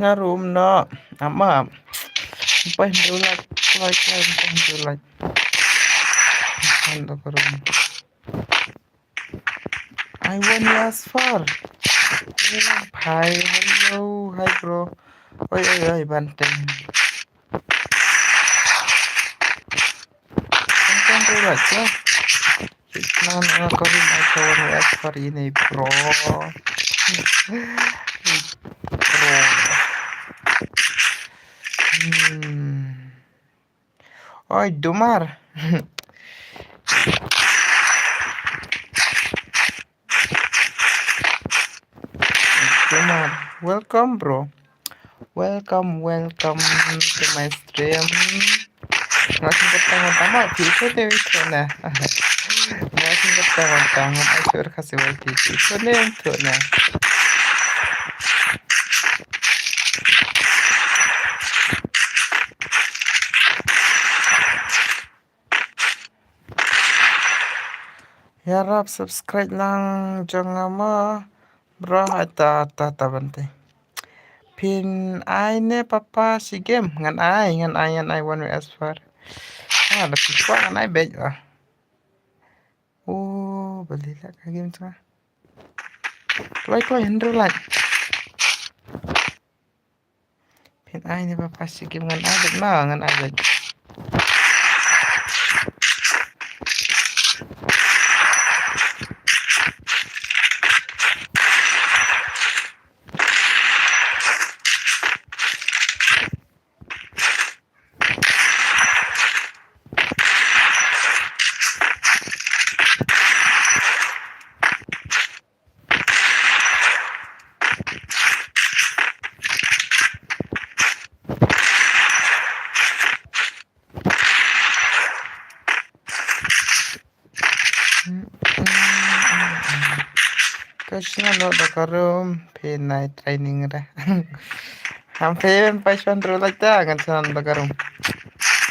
Nah room no ama pendulat pendulat room I want last for hi hello hi bro oi banteng pendulat ya nah aku want last for ini bro oi Dumar welcome bro welcome to my stream langsung pertama itu deh nah langsung pertama asyur kasih waktu itu nih untuk nah ya rap subscribe lang jangan mah bro ta bante pin ai ne papa si game ngan ai one as far lebih kuat ngan ai bet oh beli lah kayak game tuh Kloi Hendro lah pin ai ne papa si game ngan ai bet mah ngan ai bet Kasih no dakarum pin night training dah hampir passion terus lah kan sanan dakarum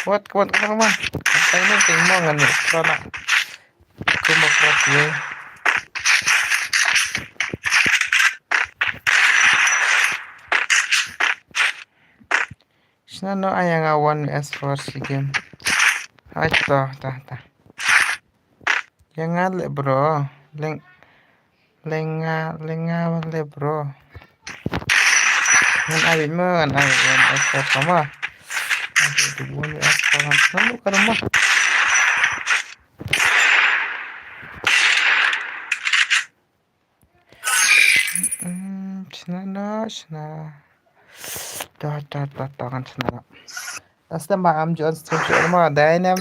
kuat mah apa ini tinggal kan nih karena aku mau keras ya sana no ayang awan as for si game ay tah jangan le bro lenga le bro ngan abis mah ngan abis as for sama itu bukan as for sama kan mah sana dah kan sana Asta mbak am John stream mà Dynam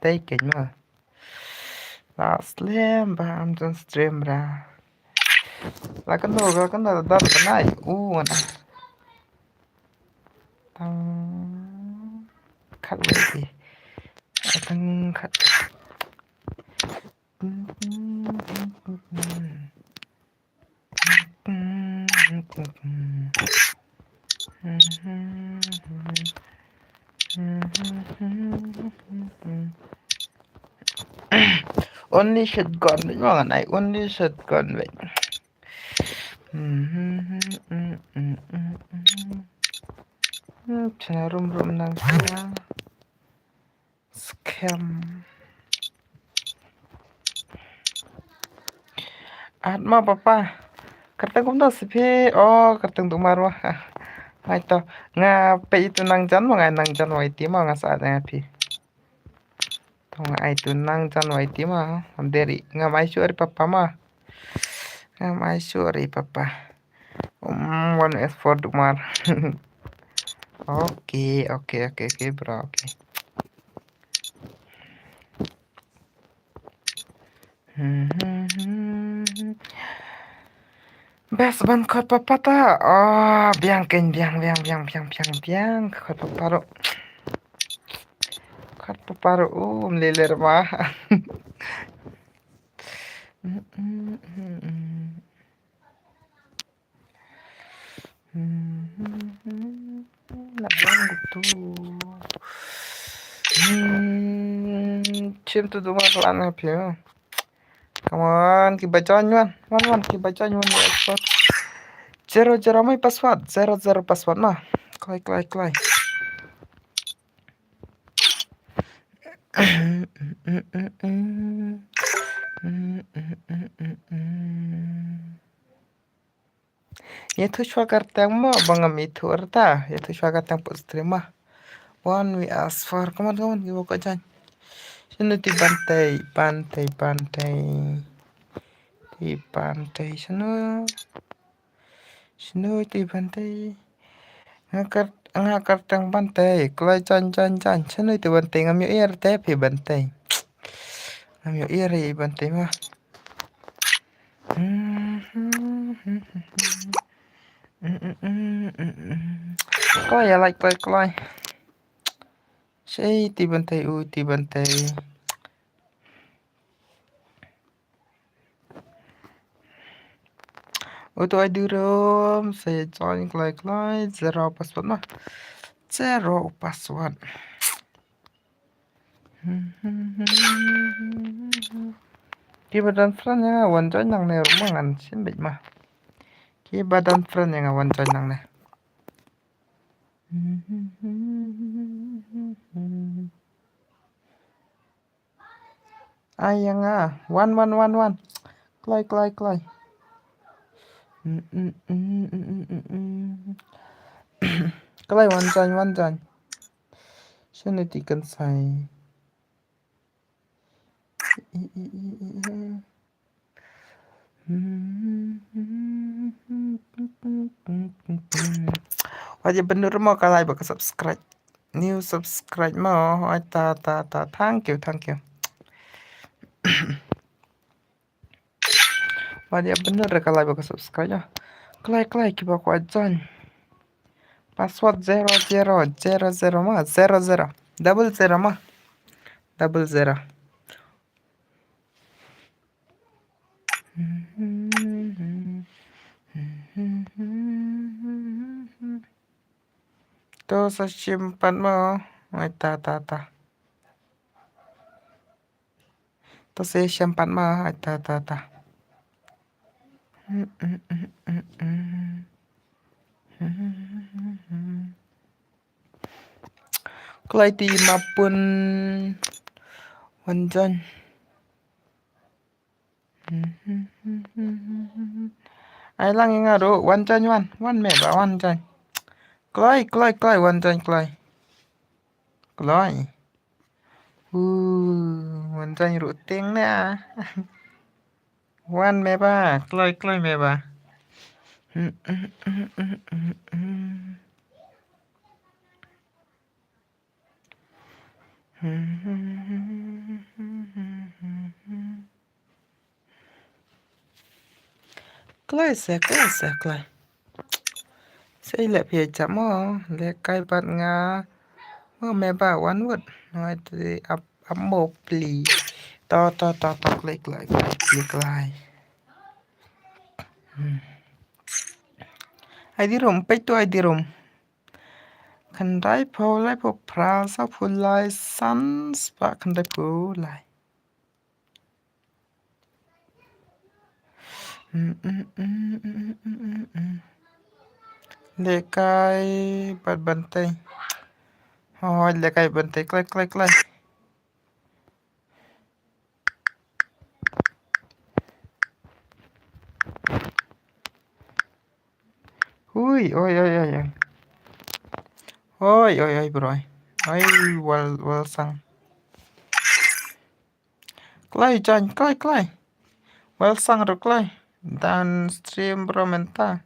Taken mà last slam mbak am John stream ra là cái nồi đập cái này khát lên gì Tang khat only shotgun vậy mà này only shotgun vậy. Chana rum nang kaya scam. Atma papa. Katang cũng đâu sih katang tu marwa. Hai to nga pe itu nang jan mo nga nang jan wai ti mo nga sa nga pi. To nga ai tu nang jan wai ti mo deri nga mai sure papa ma. Nga mai sure papa. One is for Dumar. Okay, bro. Okay. Best ban khot papa ta. Oh, biang khot papa ro. Khot papa ro. Mleler ma. Nak biang gitu. Chim tu Dumar lan happy. Come on, kibaca nyuan. Wan, kibaca nyuan di export. Zero mai password. Zero password mah. Klay. Ye tu shwa kartang mo bangam itu arta. Ye tu shwa kartang put stream mah. One we ask for. Come on, give ko jan. Sino ti pantai. Ti pantai sino ti pantai. Ngakar tang pantai. Klay jan. Sino ti pantai ngamyo ir te pi pantai. Ngamyo ir pantai mah. Klay ya like klay. Say ti bantai. Auto ID room. Saya join klay. Zero password mah. Zero password. Ki badan friend yang awan join nang ne rumangan simbit mah. Ki badan friend yang awan join nang ne. Ayang one. Klay. Klay one join. Sino tikan sai. Wajib bener mau kalai baka subscribe. New subscribe mau. Ta. Thank you. Wajib bener kalai baka subscribe ya. Klay kiba ko ajan. Password 00 mah 00. Double zero mah. Double zero. Tuh saya simpan mau. Ta. Tuh saya simpan mau. Ta. Klay ti mapun wanjan. Ai lang yang ado wanjan one me ba wanjan. Klay wanjan klay. Wanjan ruting na. One me ba klay me ba. Klay. Saya lihat pia jam mo. Lihat kai bat nga. Me ba one word. Nói thì up ammo pli to klik like ID room pe to ID room kan dai po lai po pra sa pu lai sans pa kan dai po lai lekai bat bantai oh lekai bantai klik hui oi bro oi wal sang klai chan klai wal sang ro klai downstream bro menta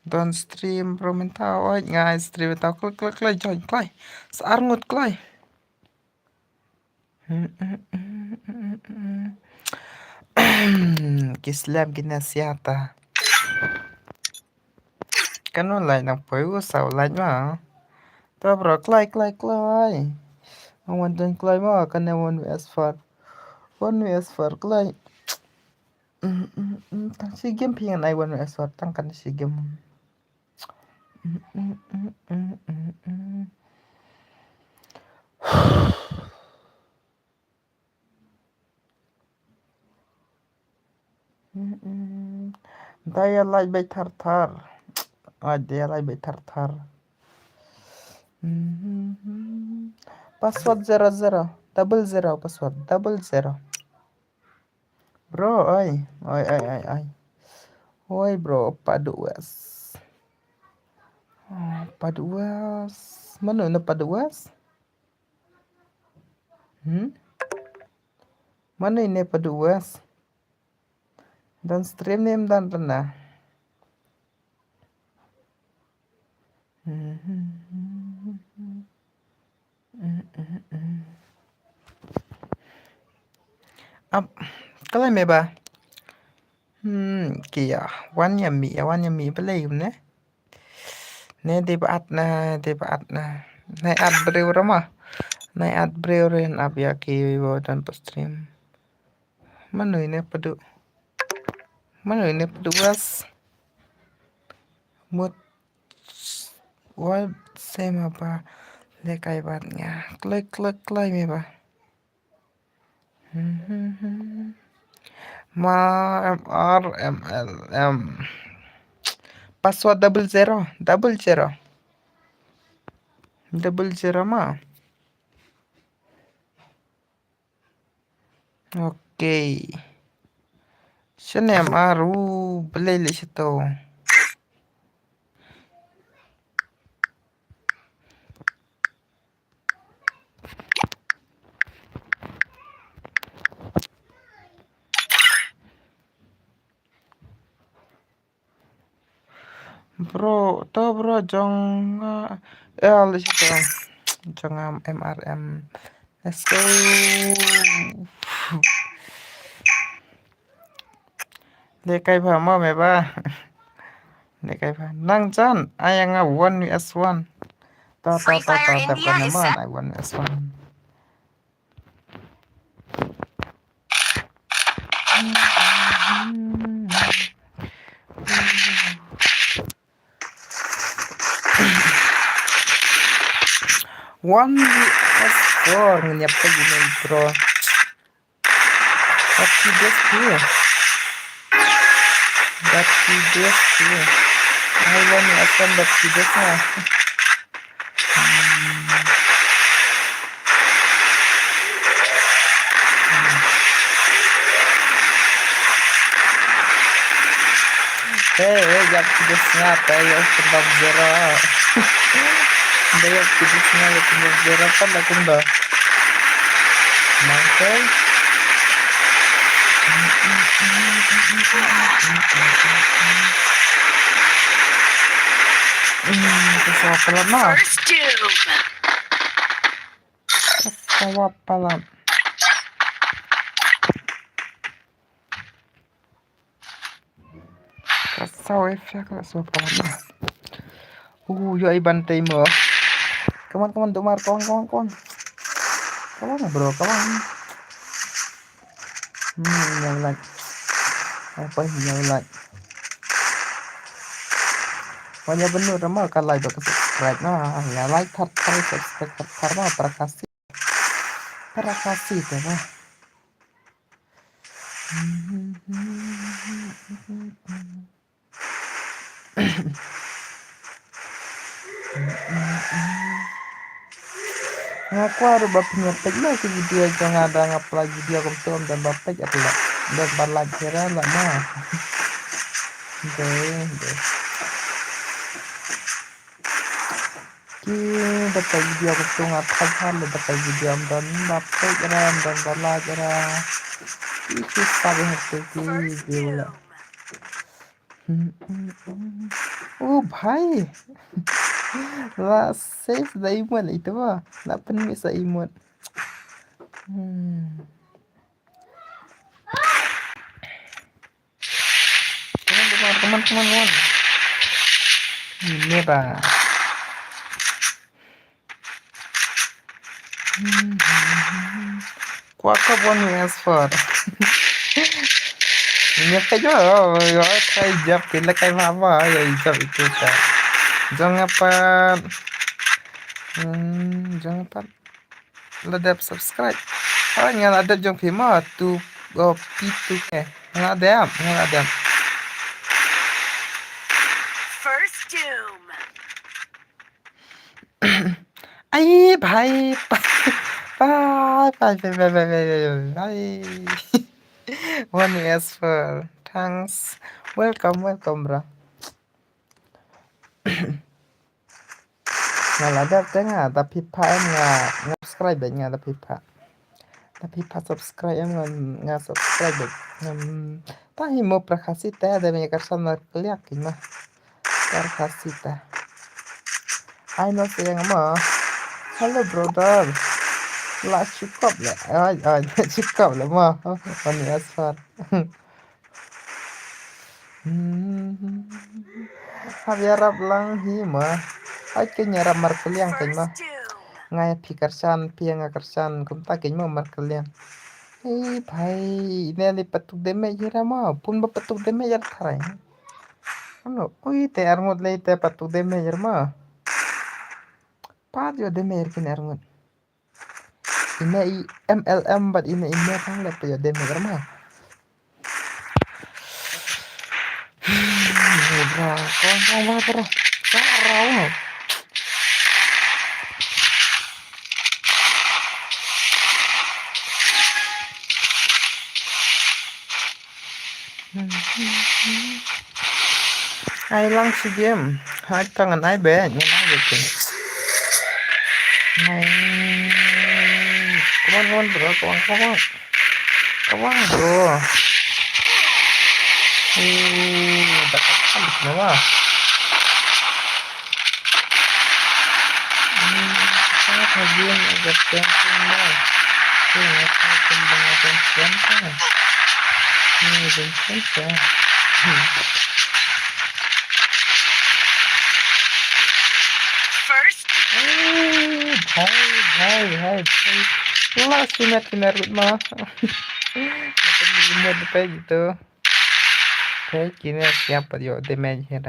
downstream bro menta oi ngai stream ta klai join klai sar ngut klai Kislam kinasiata kan online nang poi sao lai ma to bro klai awan dan klai ma kan awan as far klai tang si game pian ai wan as far tang kan si game daya lai bai thar daya lai bai thar password 00 double zero password double zero bro oi bro paduas mana na paduas mana ini paduas dan stream name dan rendah kalau meba kia wan yummy belai ne debat na ne ad breu rama ne ad breu ren abya ki dan stream mana ini paduas mut what same apa lekai batnya klik meba ma MRMLM password double zero ma oke sini MRU beli di situ bro jong di situ jong MRM let's go lekai pha ma me ba lekai pha nang chan ayanga 1vs1 ta kan ma ai 1vs1 1vs4 ngenyap lagi nih bro tapi dia I 1vs1 tapi dia jak tidusnya tayo sebab zero dayak tidusnya sebab zero kan lakum ba mangkay kasawa pala na kasawa pala kasawa efek kasawa pala na yo ay bantay mo come on dumar kawan Come on bro, come on. Yang like. Apa yang like? Pokoknya bener mah kan like ke subscribe nah, ya like tar subscribe tar mah para kasih teh mah. Ngaku harus bapaknya lah ke video jangan ada ngupload video kum dan bapak adalah dan balajaran lah mah. Deh. Ki dapat video kum ngapak hal dapat video dan bapak jalan dan balajaran. Itu sabi hati ki video. Oh भाई lah save the emote itu mah nak penuh sa emote. Teman-teman ini pak kuaka one transfer nyampe juga ya try jab kila kay mama ya ijab itu kan jangan ladap subscribe yang ada jong pima tu pitu ke ngadam First doom. Ay bye one yes for thanks welcome bro ngaladap tengah tapi pa em subscribe nya tapi pa subscribe em subscribe tahi mo prakasi teh ada banyak kersan keliak mah prakasi teh I know sayang mah hello brother lah cukup lah cukup lah mah one yes for Habiarap lang hima ay kanya mar kaliang kanya First doom. ngay pikarsan piang akarsan kumta kanya mar kaliang bhai ini patuk deme jira ma pun ba patuk deme jar tharai ano te armut lei te patuk deme jar ma pat yo deme jar kin armut ina i MLM bat ina thang le yo deme jar ma bro kong bro sarau ai lang si game hai kangen ai be nyen gitu Hai come on bro come on bro dapat habis nama saya kajian agak camping lah apa kembang ada camping ini camping First. Hai lah sinar mah macam di apa gitu kayak gini siapa yo damage ya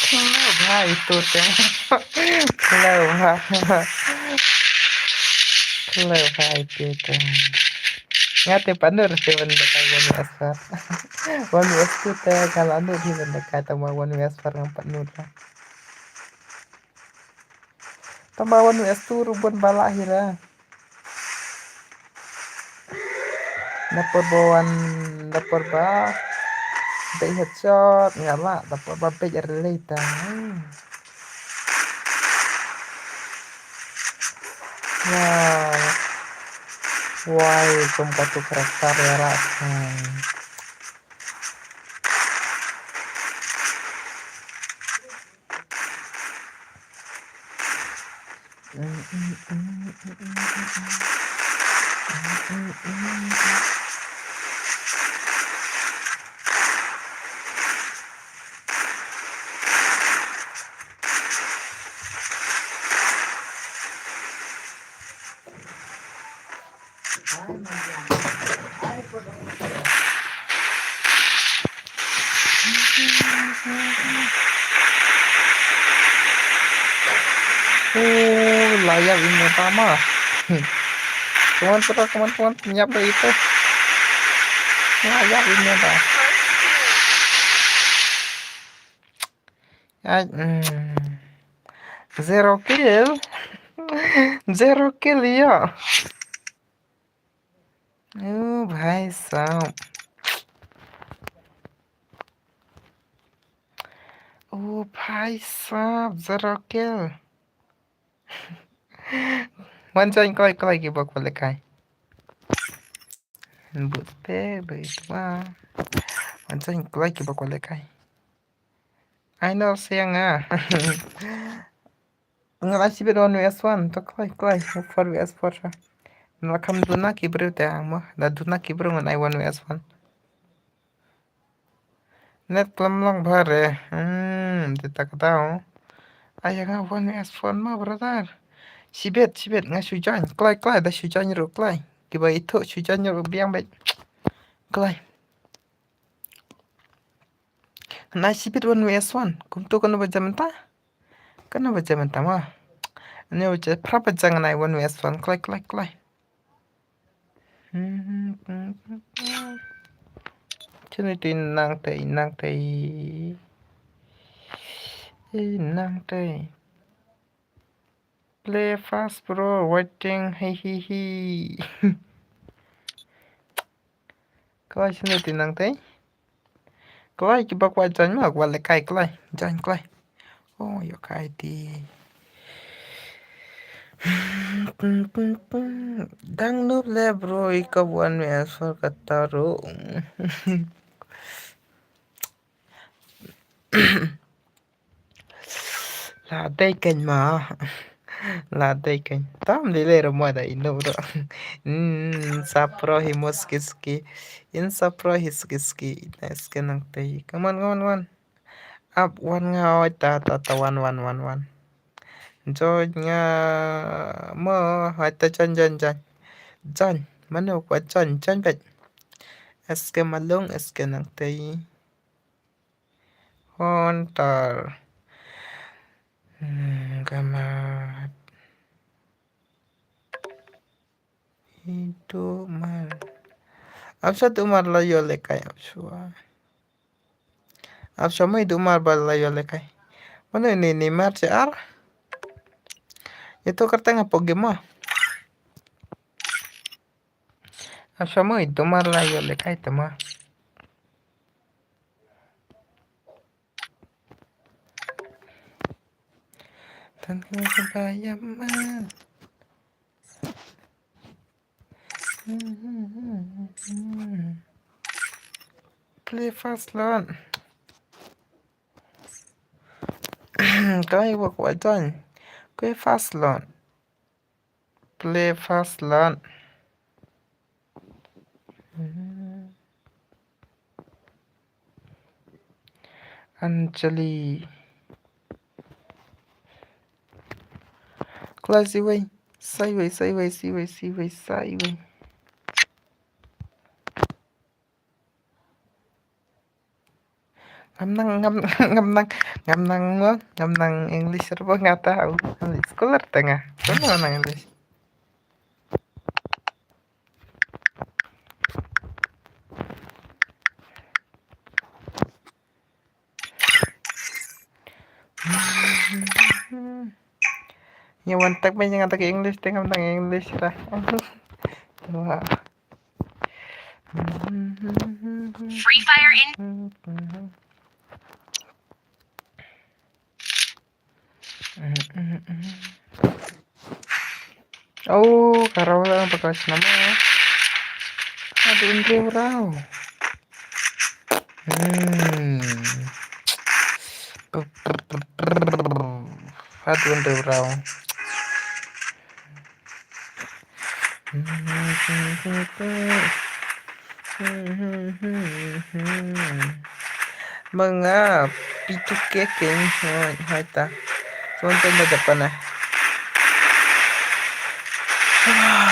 Kalau bah itu teh kalau bah itu teh ngate panur sih benda kayak one asfar one wastu teh kalau anu sih benda kayak tambah one asfar ngampat nur tambah one wastu rubun bala akhirnya dapur ba bay headshot ngala dapur ba bay relate why kumpatu karakter ya rasa Layak ini pertama. Cuman nyapa itu. Layak ini apa? Zero kill. Zero kill ya. भाई साहब भाई साहब zero kill. Wancan kau lagi buat lekai. Butte beitwa. Wancan kau lagi buat lekai. I know siang ah. Ngelasi beron vs1 to klai 4 vs4. Nakam duna kibru te amo. Da duna kibru ngai 1 vs1. Net klam long bhare. Kita katahu. Ayah ngah 1 vs1 mah brother. Sibet ngai sujan. Klai da sujan ro klai. Kiba itu sujan ro biang baik. Klai. Nah sibet 1 vs1. Kum tu kono baca mentah. Kono baca mentah mah. Ini baca prapa jangan nai 1 vs1. Klai. Chini tin nang tei. Play fast bro, waiting, hi. Klai chini tin nang tei. Klai kiba kwa jan ma kwa le kai klai. Jan klai. Oh, yo kai di. Dang noob le bro, ika 1 vs4 kata ro. Là đây kênh mà. Là đây kênh. Tam đi lê rồi mọi đại ino bro. Sapro himoskiski. In sapro hiskiski. Neske nang tei. Come on. Up one ngawai ta one. Joy nga mo hai ta chan. Chan. Mano kwa chan bet. Eske malung eske nang tei. Hontar. Gamat. Itu mar. Apsa tu mar layo lekai apsua. Apsa mo itu mar bal layo lekai. Mana ini mar CR? Itu kertas apa game? Apsa mo itu mar layo lekai tema. Tanpa kebayang man. Play fast lon. Kau buat wajan. Play fast lon. Anjali. Classy way. Sideway. Ngam nang English apa nggak tahu. Sekolah tengah. Mana nang English? Yang mantak banyak ngatak English tengah nang English lah. Wah. Free Fire in. Oh, karaw lang pagkas naman. Aduh, hindi raw. Aduh, hindi raw. Mga pitukeken haita. Sonten na Japan na.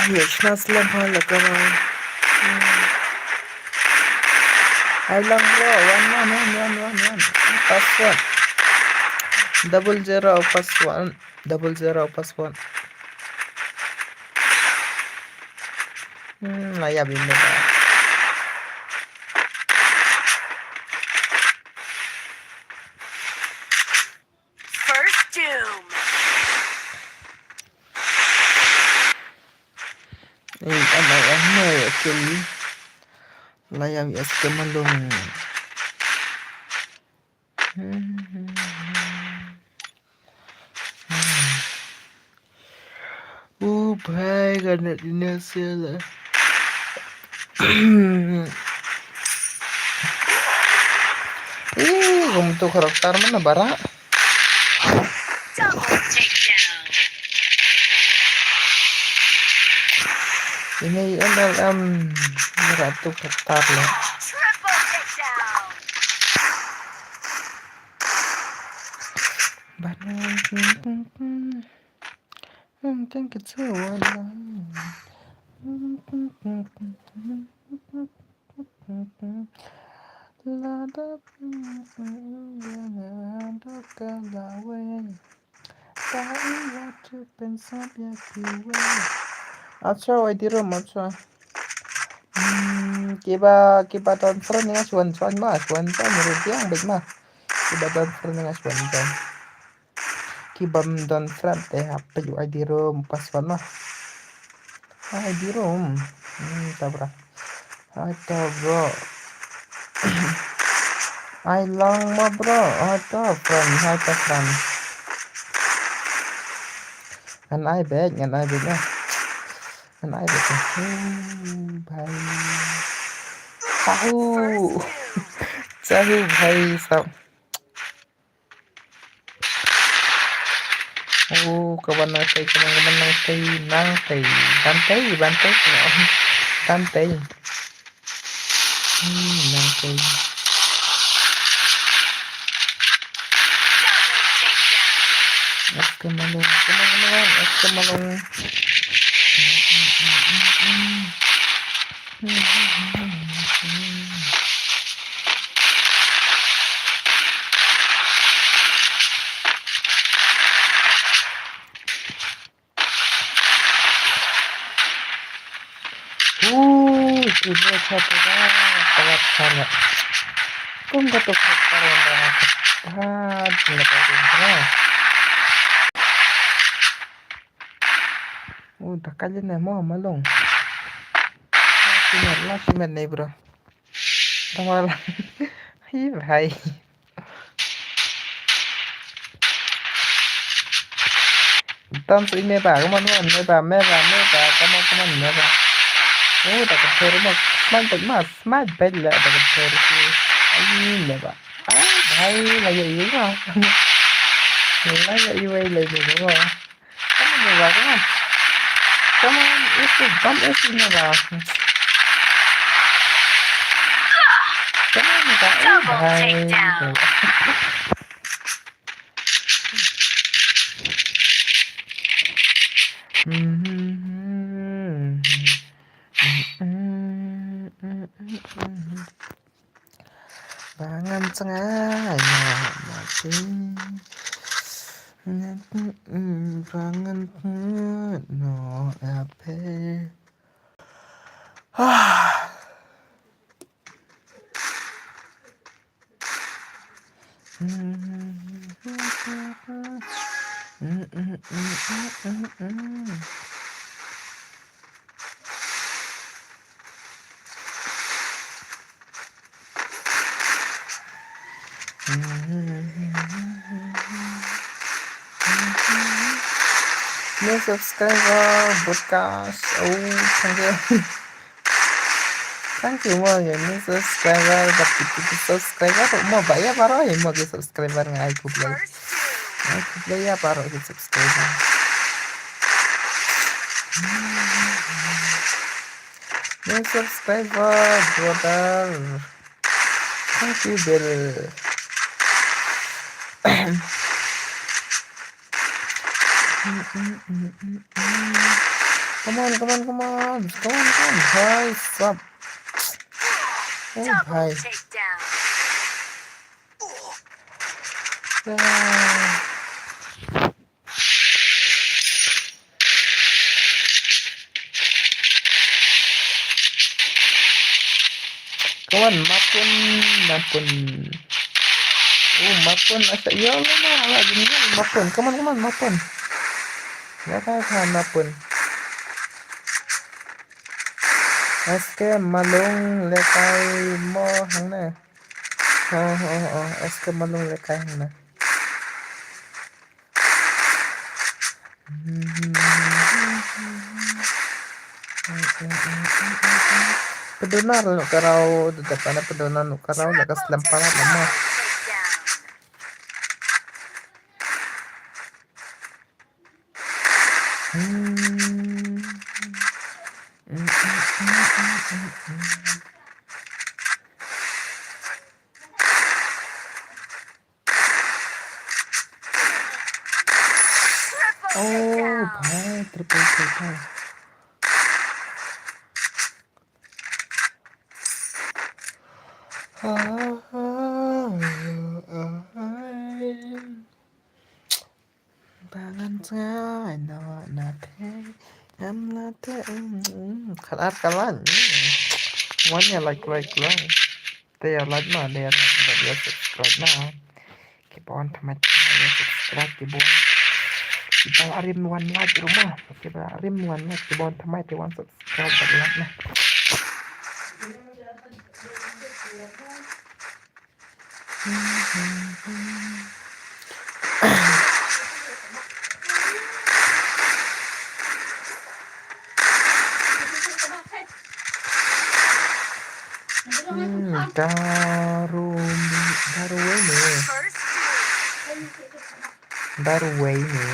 Вечно слабо лаковал. I lang bro. One. Pass one. 00 pass one. 00 pass one. Layabin mo ba? First doom. Ano, actually. Layab es kemalung. भाई करने दिन से kamu tuh karakter mana bara? Double takedown. Ini MLM ratu karakter lah. Triple takedown. Think it's so one. अच्छा वही रो अच्छा kiba don friend nga chuan ma chuan cha mu tiang big ma kiba don friend nga chuan don kibam don friend te hap yu ID room pas wan ma ID room tabra ato bro I long ma bro ato friend and I beg na and I beg bhai sahu bhai sab kawan nang bantai nang tay Double takedown. kemalung Tidak satu kalat sana. Kung katok karon na tidak tahu na. Takalin na mo malong. Simet na bro. Tawala. Hi bhai. Tâm sự mê bà come on mê bà come on mê bà. Takut thero mo smart bella takut thero si ay mê bà. Bhai laya iyo ka. Laya iyo ay laya mo. Come on mê bà come on ito mê bà. Come on mê bà. Double Bhai. takedown. Bangan tengahnya mati bangan no ape new subscriber podcast thank you mo ya new subscriber tapi subscriber mo bayar paro ya mo ke subscriber ngai ku play ya paro ke subscriber new subscriber brother thank you brother come on guys, stop. Oh, Double bhai. takedown. Ya. Kawan, mapun. Mapun asa iya lah lah gini mapun. Kaman, mapun. Ya kan mapun. Eske malung lekai mo hang na. Eske malung lekai hang na. Pedonar no karau depan pedonar no karau lakas Triple lempara lama. takedown. Triple Oh, takedown. bhai, triple takedown. Tangan saya na pay em là thế kalat kalan one ya like lang they are like ma they are like but you subscribe na keep on tamat you subscribe di bawah kita arim one like rumah kita arim one like di bawah tamat di one subscribe berlat nah daru First doom. daru ini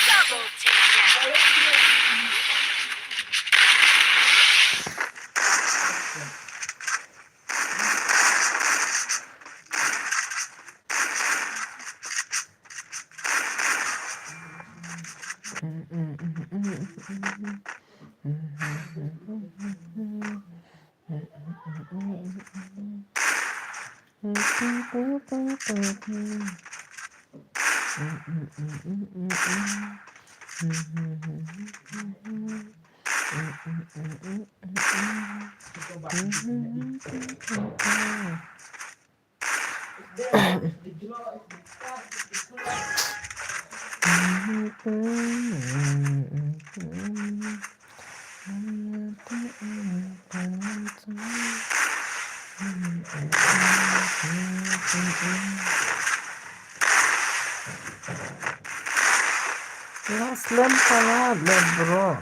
Double takedown. Aslam kalah bro.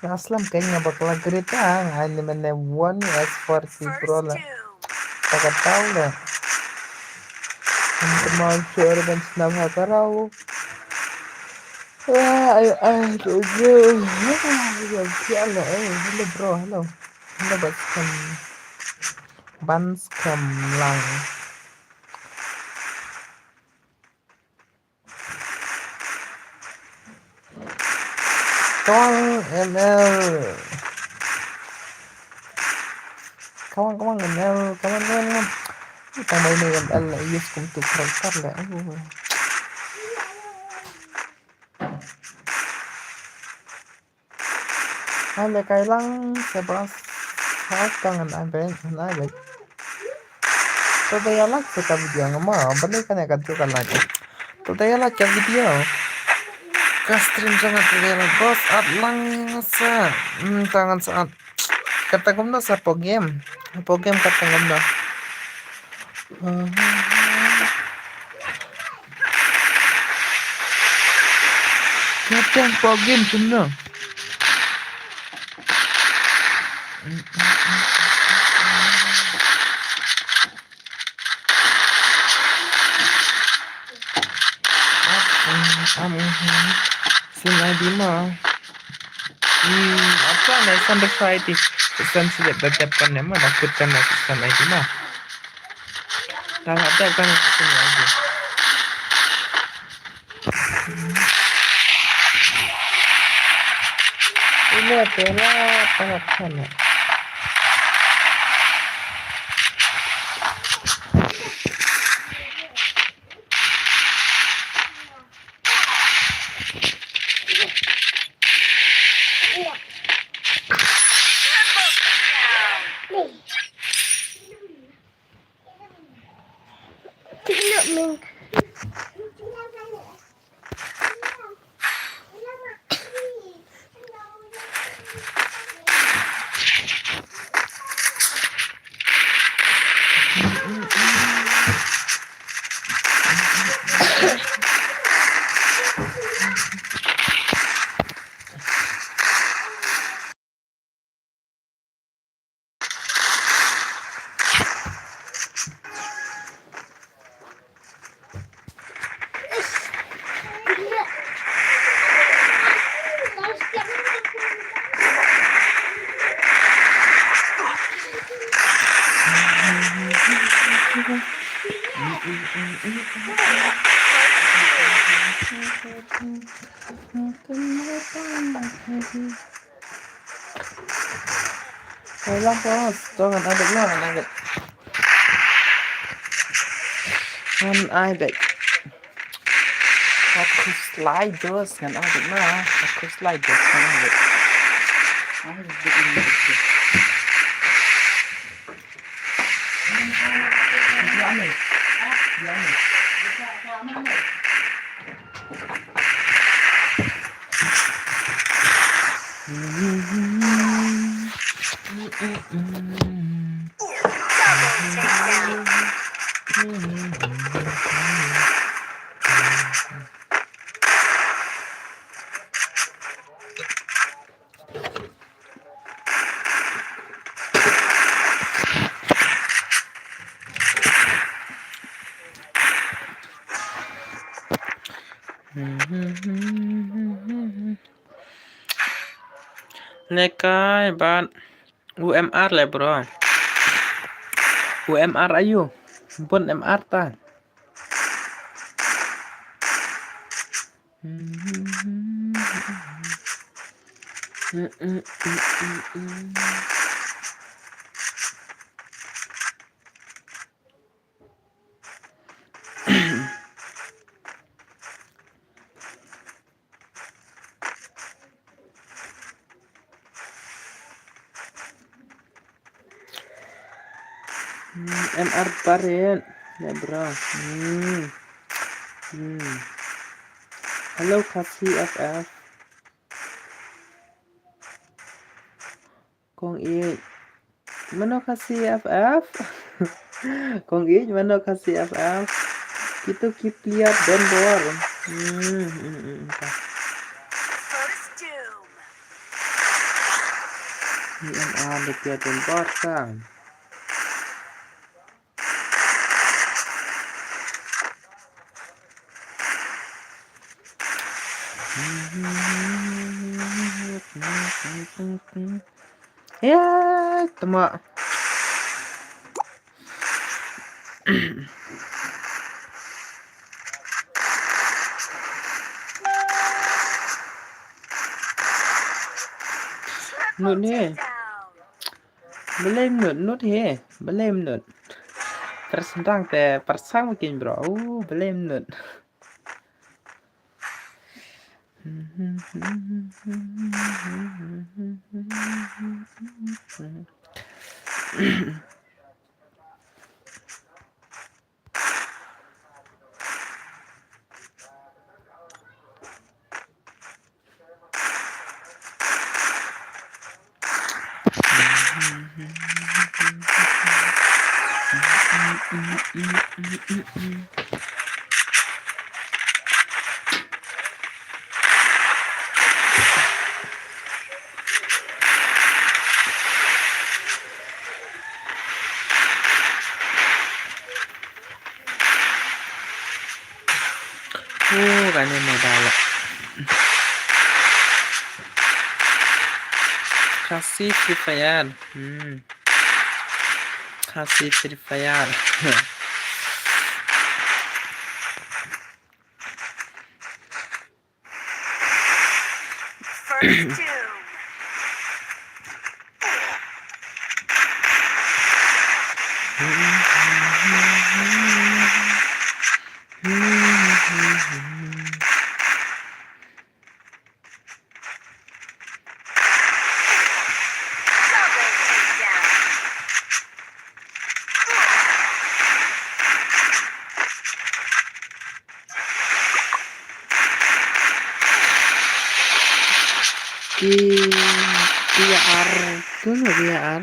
Aslam kayaknya bakal gerita hanya menemuan S40 bro First lah. doom. Kakak tahu lah. Untuk mau share dan senam hakarau. Tujuh. Ya Allah, hello bro, hello. Hello Banskam lang. Kawan ML. Kawan ML, kawan. Tambah ini ML yes untuk karakter lah. Halo kailang sebas kangen abeng abeng. Todayala suka video ngama, balik kan ya juga lagi. Todayala ke video. Kastrim jangan todayala bos at lang sa tangan saat kata gumna sa po game kata gumna. Kata po game gumna. Sin ID mah. Apa nih standar ID? Pesan sudah tetapkan nama dapatkan pesan ID mah. Tak ada kan pesan ID. Ini apa sana? Lang bos, jangan ada nangit. Ada. Aku sliders kan ada Aku sliders kan ada. Aku bikin gitu. Diambil. Lekai ban UMR lah bro. UMR ayo. Pun MR ta. MR parin ya bro. Halo kasih FF. Kong I mana kasih FF? Kong I mana kasih FF? Kita keep lihat dan bor. Ini ada tiap dan bor kan. Ya, temak. Nut ni. Belum nut he. Belum nut. Tersentang te persang mungkin bro. Belum nut. Kanya modal. Kasih Free Fire. Kasih Free Fire. First two. Double takedown. VR. Kuno VR.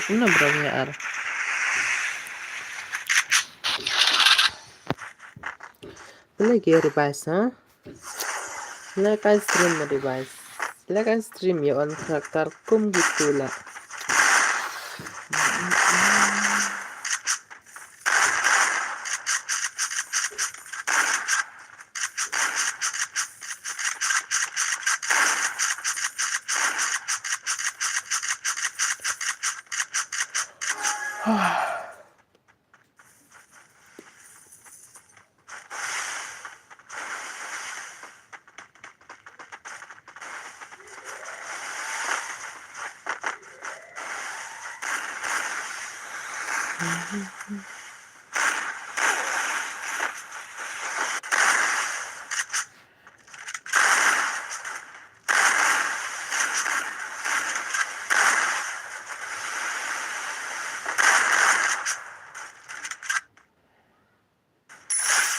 Kuno bro VR. Lagi revice, ha? Silakan stream revice. Silakan stream ya on karakterkum gitu lah.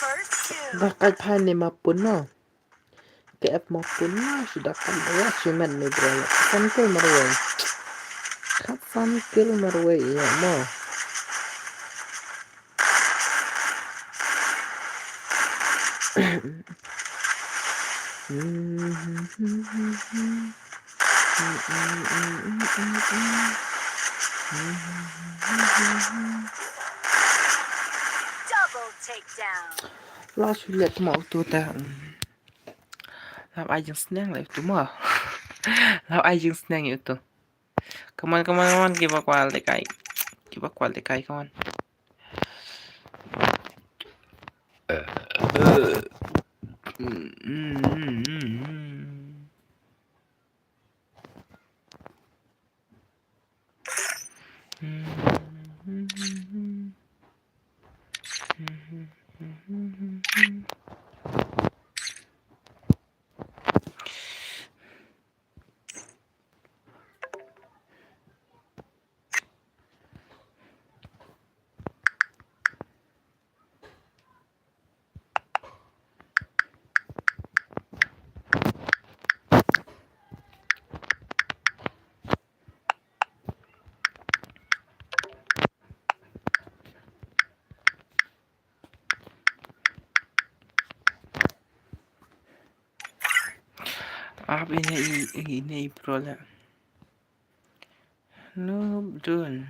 First two. Bakal panen maupun no. KF maupun no sudah kan ya cuman nih bro ya. Kapan kill marway ya mo. Double takedown. Lo sulit mau tuh ta. Làm ai dừng snang lại đúng không? Làm ai dừng snang itu. Come on, give a quality guy. Give a quality guy, come on. Apa ini bro lah. No, dun.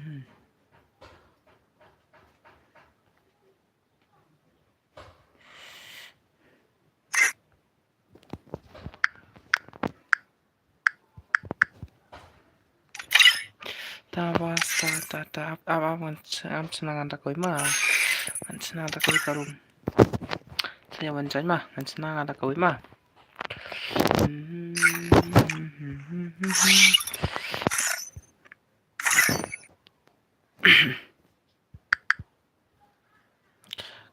Ta apa man senang ada koi mah. Man senang ada koi karum. Saya wancai mah, man senang ada koi mah.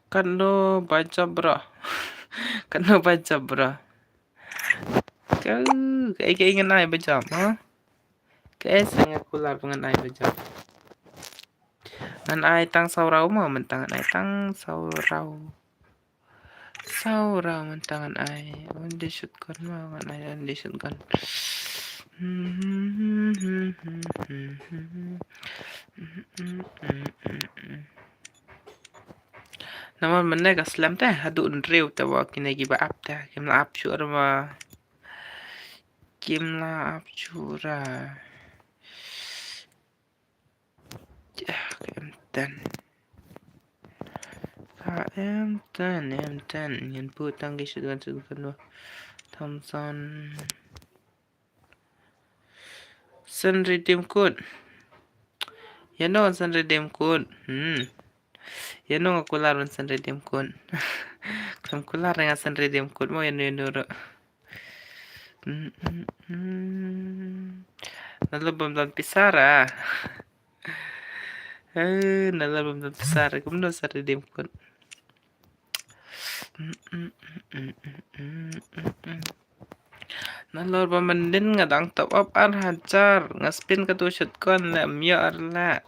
Kan lo baca bro. Kan lo baca bro. Kayak ingin naik baca, ha? Kayak sangat kular pengen naik baca. Ngan ai tang saurau mah mentangan ai tang saurau. Saurau mentangan ai. On di shoot kan mah ngan ai on di shoot kan. Naman mana kaslam teh hadu unrew tawa kinagi ba up teh kim la up sure ma kim la up sure ya kim tan Hampton yan putang gisugan sugan Thompson Sun redeem code yan o Sun redeem code yan o nga kularon Sun redeem code kam kular nga Sun redeem code mo yan nuro nalabam dan pisara nalabam dan pisara kumno sa redeem code nalor pamandin nga dang top up ar hajar nga spin ka tu shotgun la myo ar la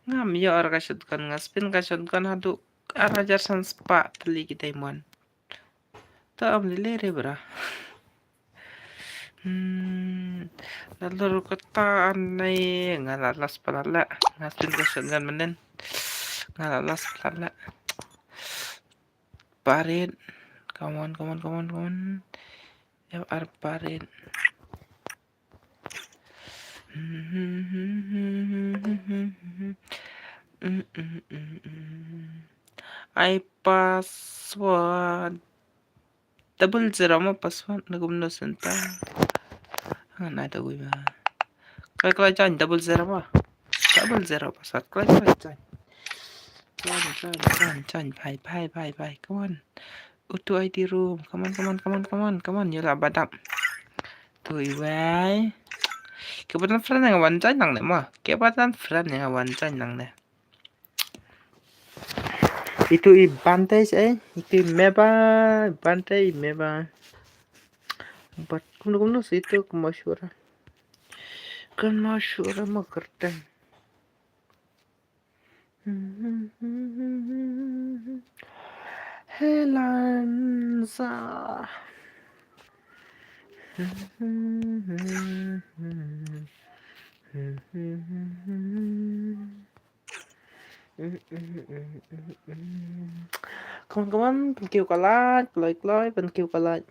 nga myo ar ka shotgun nga spin ka shotgun hadu ar hajar san spa tali kita imon ta am lele bra nalor ko ta anay nga lalas palala nga spin ka shotgun manen nga lalas palala parin come on ya ar parin I password 00 mo password nagumno senta na daw ba kay chan 00 mo 00 password kay chan bye come on utu ID room come on yala badam tuh wai kebetulan friend yang wancai nang ne mah kebetulan friend yang wancai nang ne itu bantai itu meba bantai meba but kuno situ kemasyura mah kerten Helanza kawan penkiu kalat kloi penkiu kalat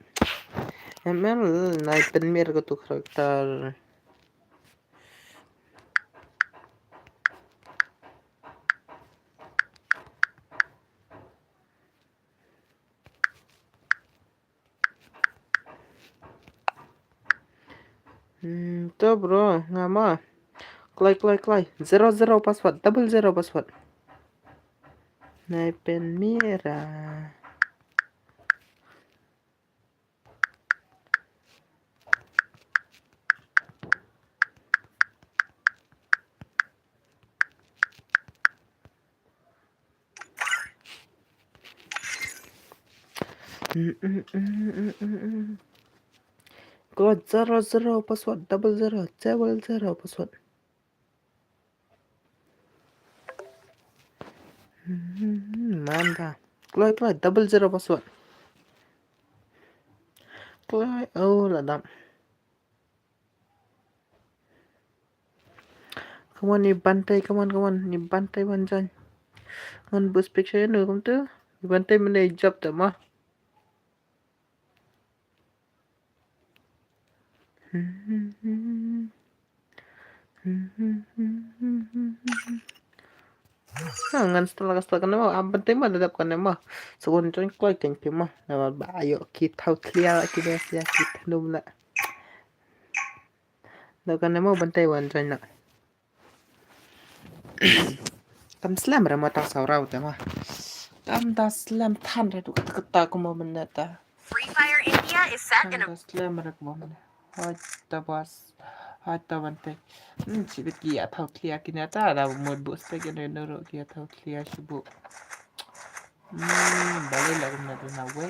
emang naik penmir ke tuh karakter tuh bro ngama kloi 00 password 00 password naik penmira Code 00 password 00 password mantap kloi 00 password kloi oh ladam come on ni bantai wanjan ngan bus picture nu kum tu bantai mene job ta mah ngan setelah kenapa apa tema tetap kan mah segun coy kloi kan mah nama bayo kita clear kita ya kita nubla kan mau bantai wanjan nak tam slam ra mata saurau ta mah tam da slam tan re tu kata ko mo menata Free Fire India is set in a slam ra ko mo hata bas hata bantai sibit kia thau clear kinata da mod bus pe ke no kia thau clear sibu balik lah na tu na we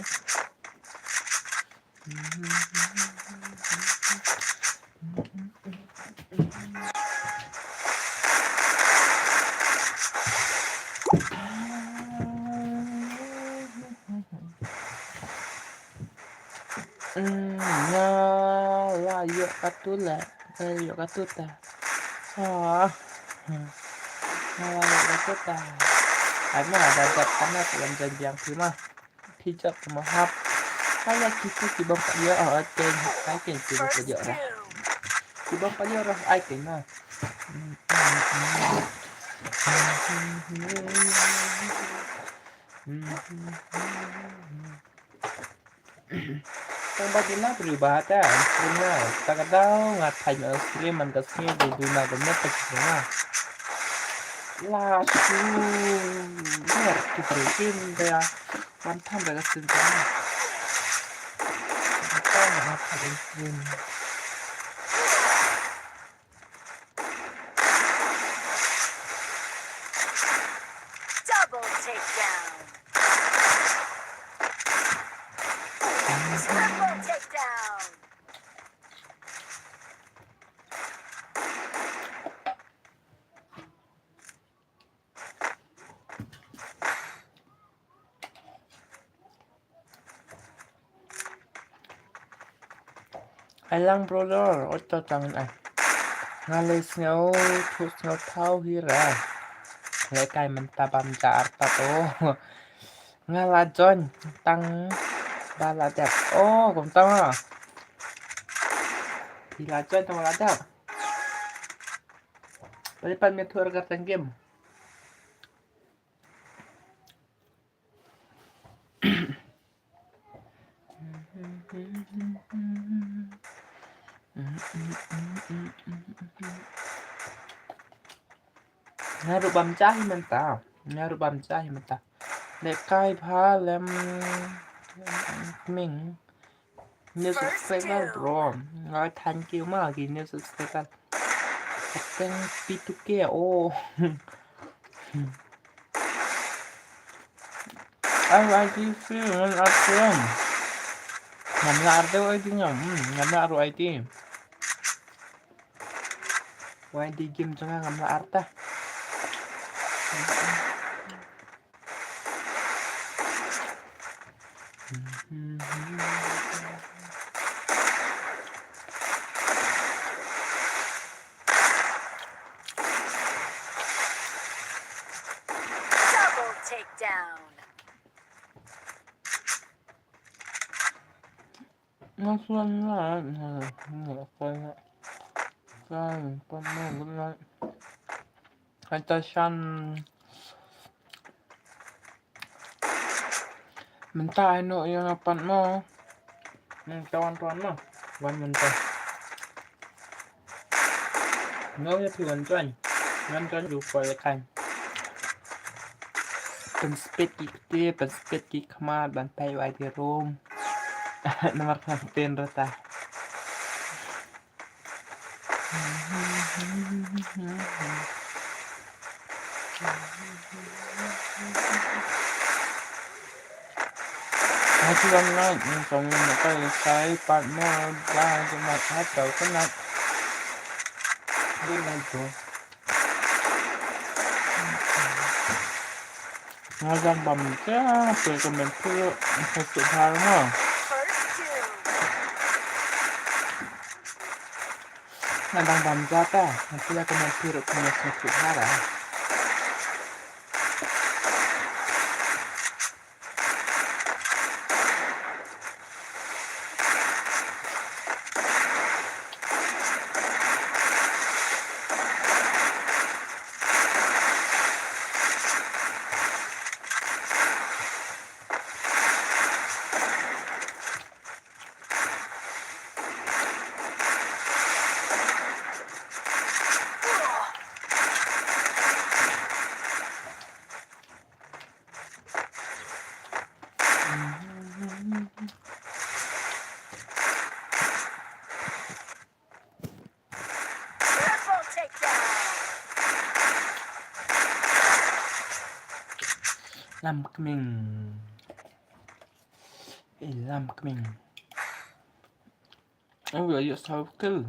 la yo katula yo katuta yo katuta ano ada karena dalam janjian prima hijab mahap saya kita tibang pak dia aten aten tibang pak dia first orang two. tibang pak dia orang aten nah Ang bagila berubah ta, istrinya. Tak tahu ngatain istri mantasnya di dunia benar pecahnya. Lasu, biar diberikin kayak mantan dari sendiri. Apa ngatain istri? Double takedown. Triple takedown. Alang brother, oto tangan ah. Ngalis nhau, thus nhau thau hira. Lại cài mình ta bầm trả ta to. Nga là John, tăng ba là đẹp. Ô, cũng tăng à. Thì là John tăng là đẹp. Tadi pan me thua game game. Ngaru bam cahi mentah. Ngaru bam cahi mentah. Để cài phá lem mình. New subscriber bro. Nói thank you mà cái new subscriber. Keng P2K oh. Ai ID free ngon atron. Ngam la ardo ID ngam la aro ID. YD game jangan ngam la arta. Double takedown. Nasuan na. Kan pamagula. Kata siyan mentah ano yung apan mo. Ng kawan-kawan mo. Wan mentah. Ngau ya piwan tuan. Ngan tuan lupa ya kan. Pen speed gigti, pen speed gig kemar dan pay wai di room. Nomor campaign rata. Hãy subscribe cho kênh Ghiền Mì Gõ để không bỏ lỡ những video hấp dẫn. Triple takedown. Làm cái mình làm cái mình ôi vậy sao cứ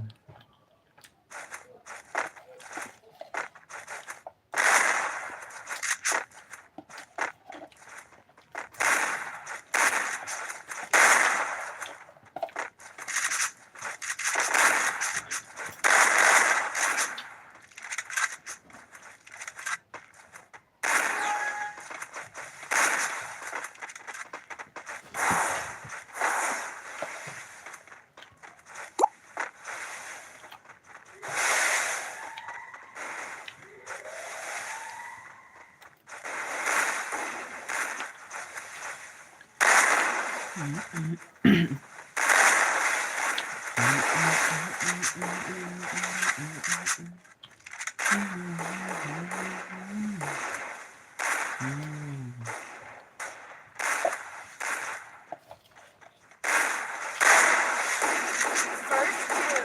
First two.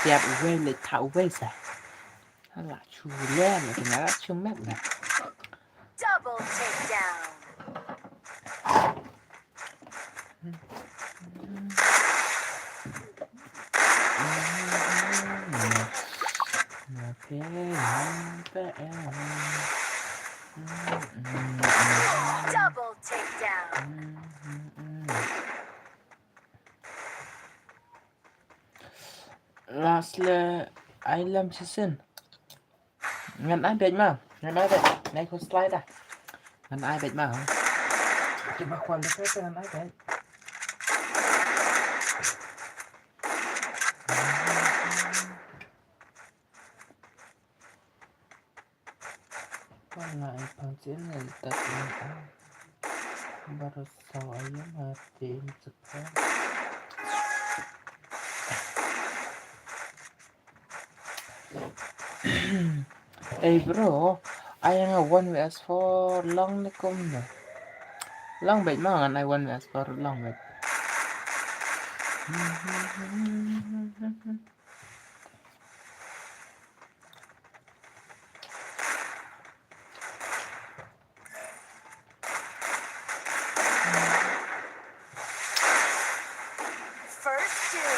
Siap gue le thảo gue sa. Hala chu le mà cái nó chu mét nè. Double takedown. Ok, Double takedown. Lastly, Ilam season. Ngân ai biết mà, ngân ai biết, này có slide à? Ngân ai biết mà không? Chỉ mà khoan được cái ngân ai biết. Còn lại phần chiến này tất cả baru saya mati cepat. Hey bro, I am a 1vs4 long nikom na. Long bait mo nga I 1vs4 long bait. First two.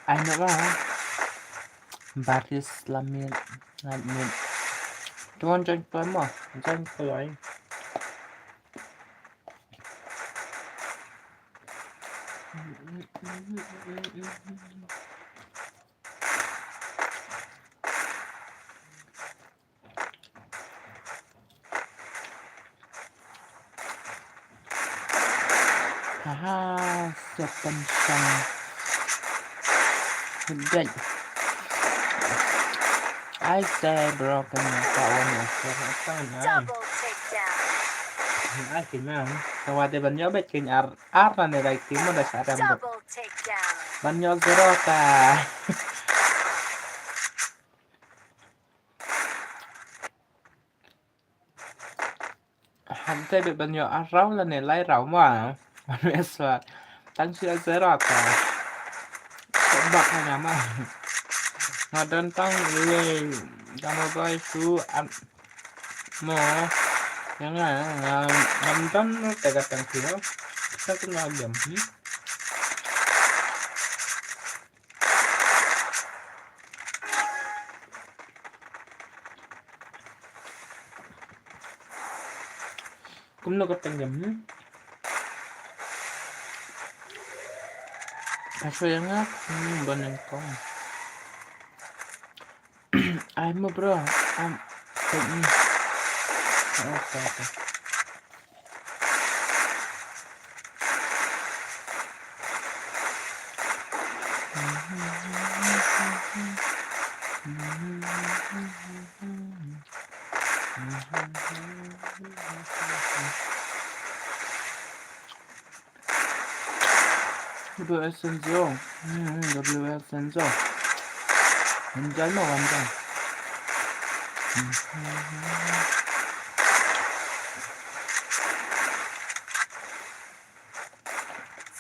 I know Baris Lamin Lamin. Come on, join play mo. Join play. Haha, sepencang Good. I say broken kawan ya. Double takedown. Ai kì mà không? Qua đây bạn nhớ biết kênh ar là này đại tiếng mà đại xã rầm được. Double takedown. Bạn nhớ zero ta. Hắn thấy bị bạn nhớ ar rau là này lấy rau mà. Bạn biết sao? Tăng chưa zero ta. Cũng bật hay nhắm à. Họ đơn tăng người trong một vài chú ăn mà yang nonton tega tang film satu jam cũng nó có tang jam kaso yang banyak kong ay mo bro okay. WS Senzo WS Senzo 완전 뭐 완전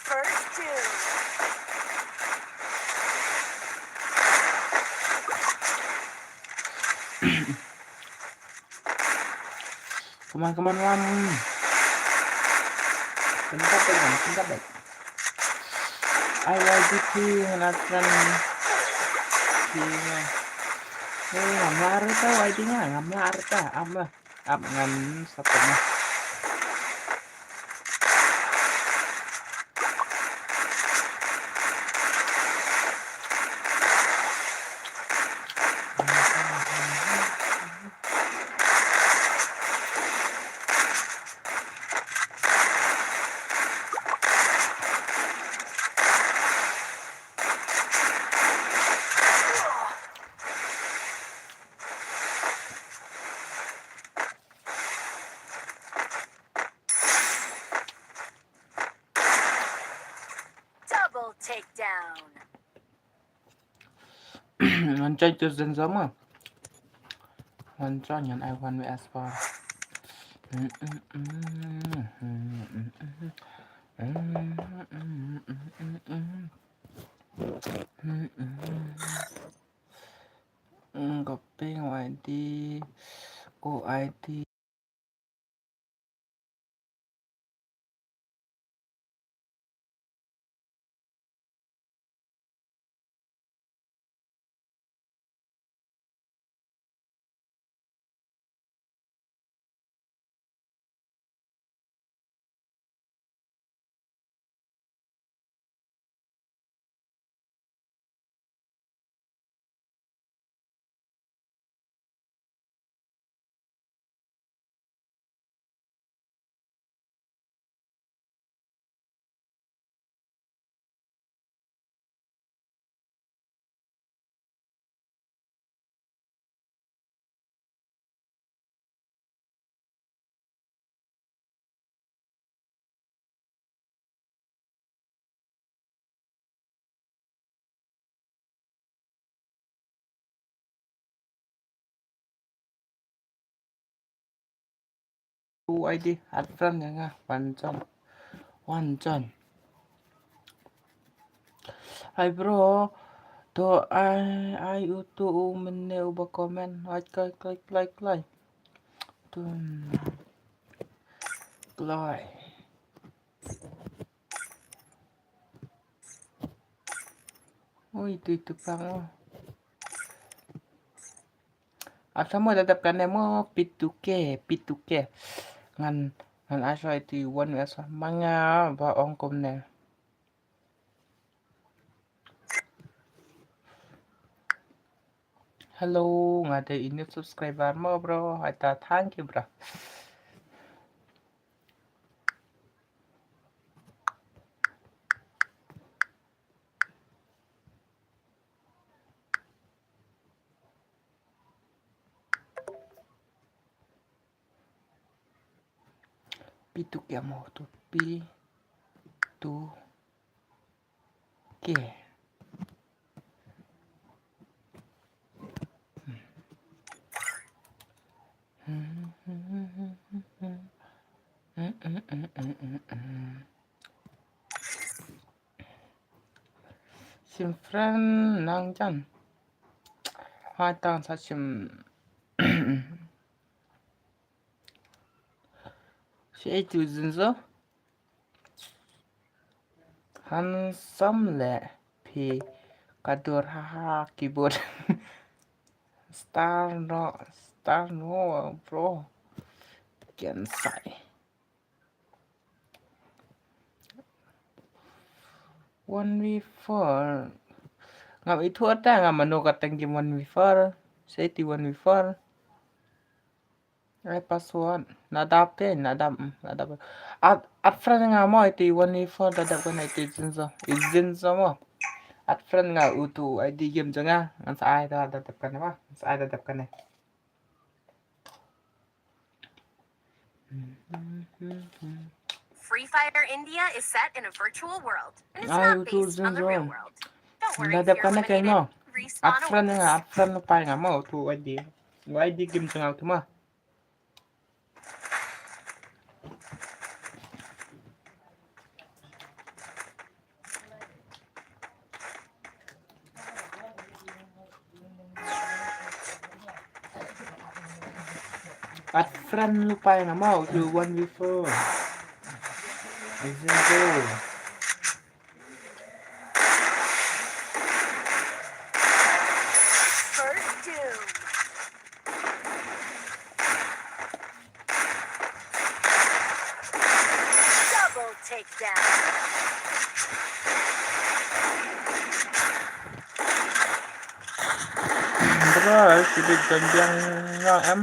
First two. Come on, Lam. Bentar deh. IYGP ngenatkan Kina. Ngam lari tau ID-nya, ngam lari ta, am ngam satunya. Double takedown. Ngancai tu sama. Ngancai yang I want WS4. Copy ID OID OID advan ya nga 완전 Hai bro to ai utu mene ubah komen like tuh like oh itu pang asa mo dadapkan mo pituke ngan asa itu one asa manga ba ongkom ne Halo, ngada ini subscriber mo bro. Ada thank you bro. Pituk ya mau tuh ke. Sim friend nang chan. Hai tang sa sim. Si itu zinzo. Handsome le pi kadur haha keyboard. Star no bro. Gensai. 1v4 ngam itu ada ngam manukat tangki 1v4 saya di 1v4 password nadap at friend nga mo itu 1v4 dadap ko na itu zinso mo at friend nga utu ID game nga ngan sa ay dadap ka na ba sa ay dadap ka na Free Fire India is set in a virtual world, and it's ay not utu based on the zinso real world. Don't worry, dadap you're ka na kayo eliminated. no Respawn at awaits. friend pa nga mo utu ID game nga utu mo Add friend lupa yang mau you one before. Isn't it? First doom. Double takedown. Terus itu janjang em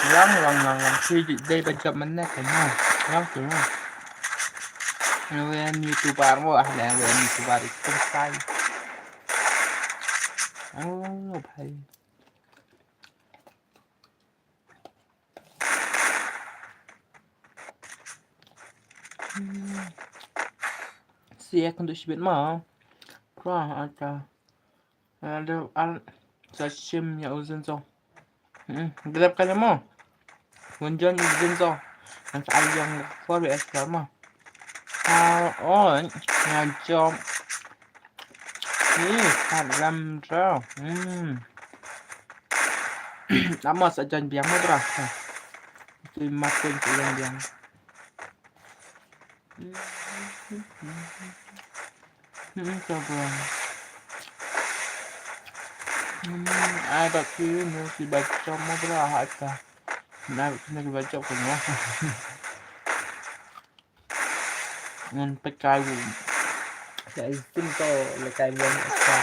lang khi đây bên trong mình nè thấy không lang kiểu nào Nguyên YouTuber mo ah na Nguyên YouTuber itu say oh bhai siya kung dusibin mo pra ata ada sa shim ya uzun so grab ka na mo Gunjan uzun so ang sayang for extra mo on nga job ni ram rau Lama sa dyan biang mo bra ito yung matin ko yung biang ito bro ai bật kia nữa thì bật cho mo bra hả ta nay bật cho ko mo ngon pe kai bu sa isin ko le kai mo sa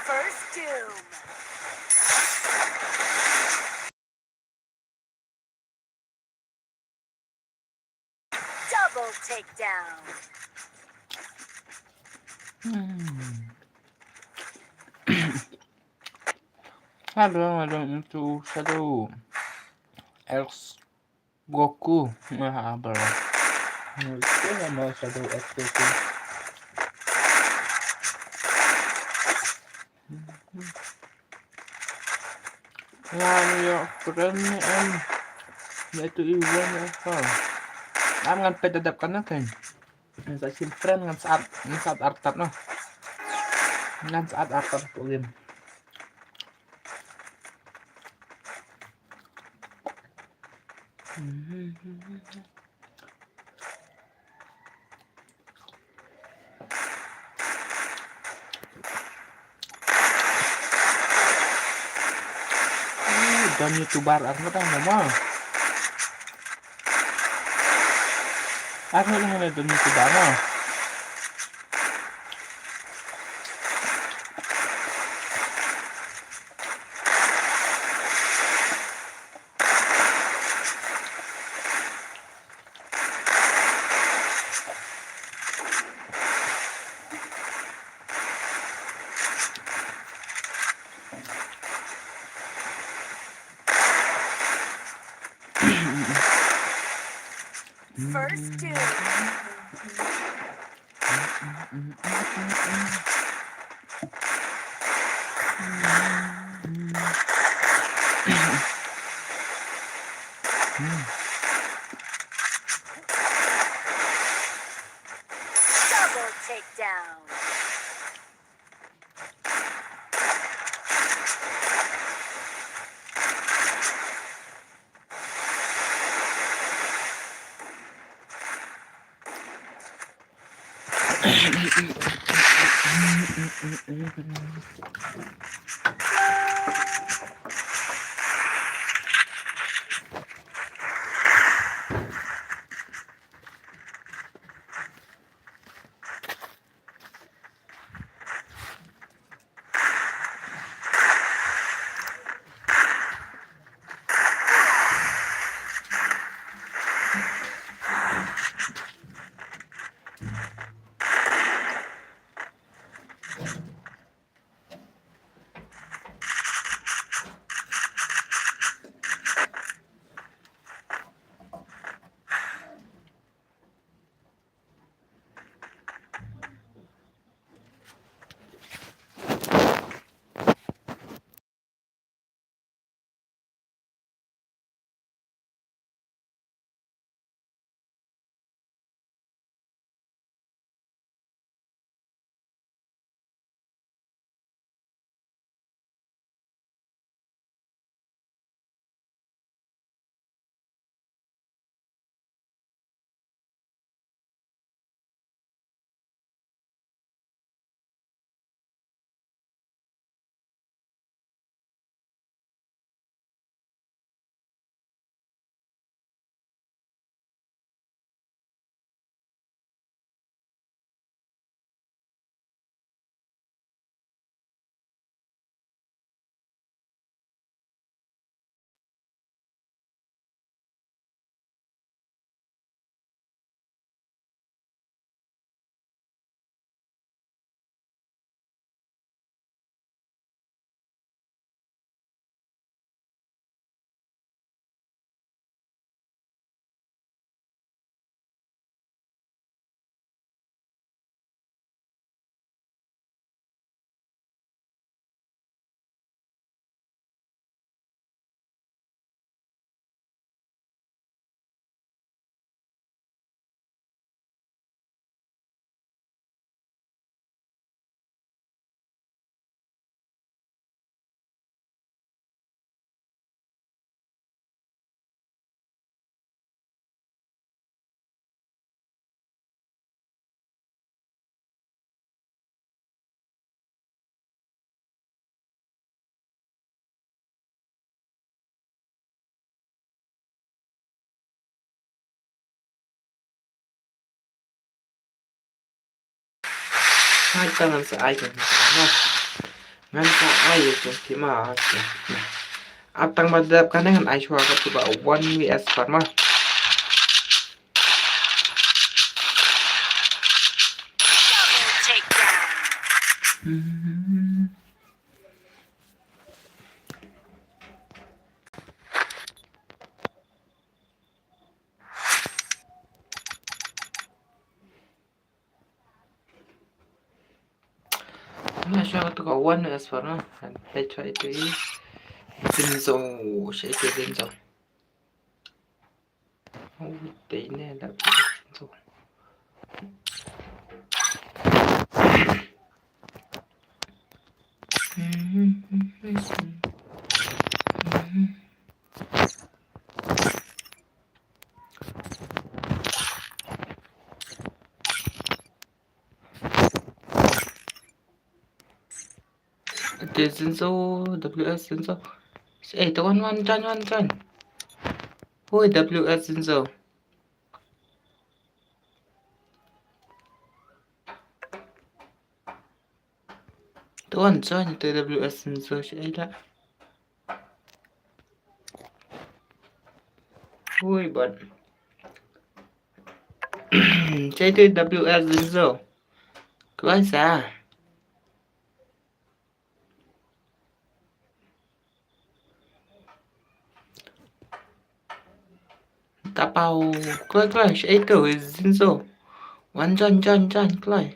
First doom. Double takedown. ada untuk Shadow X Goku nah apa itu nggak mau Shadow X Goku ya keren em yaitu Iwan ya em ngan pedadap kan kan sa friend ngan saat artap no ngan saat artap po game dan YouTuber aku tak mau aku yang ada dan YouTuber mau First doom. Double takedown. hai tangan seai kan nah ngan seai itu gimana nah atang madap kan dengan ai shua ka tiba 1 vs farma Double takedown. Nah, shua ka tiba 1 vs farma and play try itu Zinzo siya itu Zinzo oh tay na dapat Zinzo Ito Zinzo WS Zinzo ito one John Hoy WS Zinzo Tuan John ito WS Zinzo siya ita Hoy bot siya ito WS Zinzo Kuha sa Tapaw Kuha siya ito Zinzo One John Kuha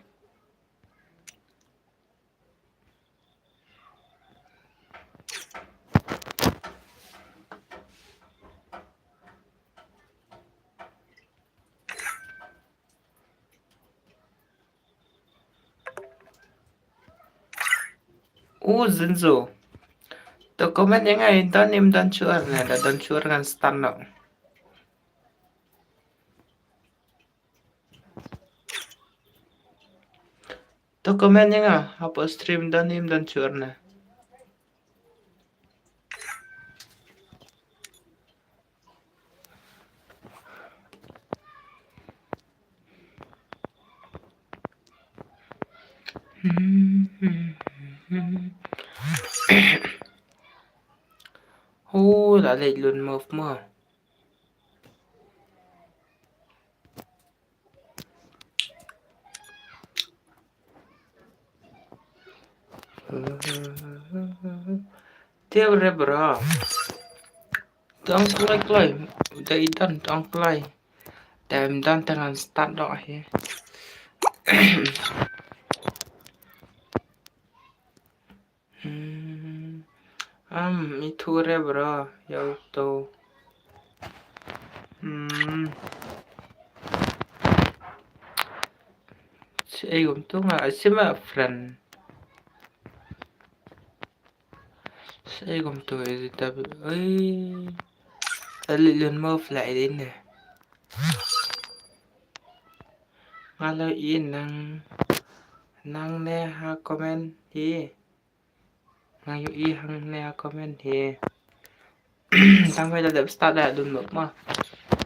Zinzo to comment yang ngay don im don sure na da don sure kan stand no to comment yang apa stream don im don sure na đã lại luôn một mà theo ra bro don't play they don't play them don't tengan start đó he itu ra bro yo to Saya untung asima friend. Saya untung itu tapi, alilin mo fly din eh. Ngalo in nang ne ha comment hi. Ngayo i hang ne ha comment hi. Tang phải là đập start lại đun một mà.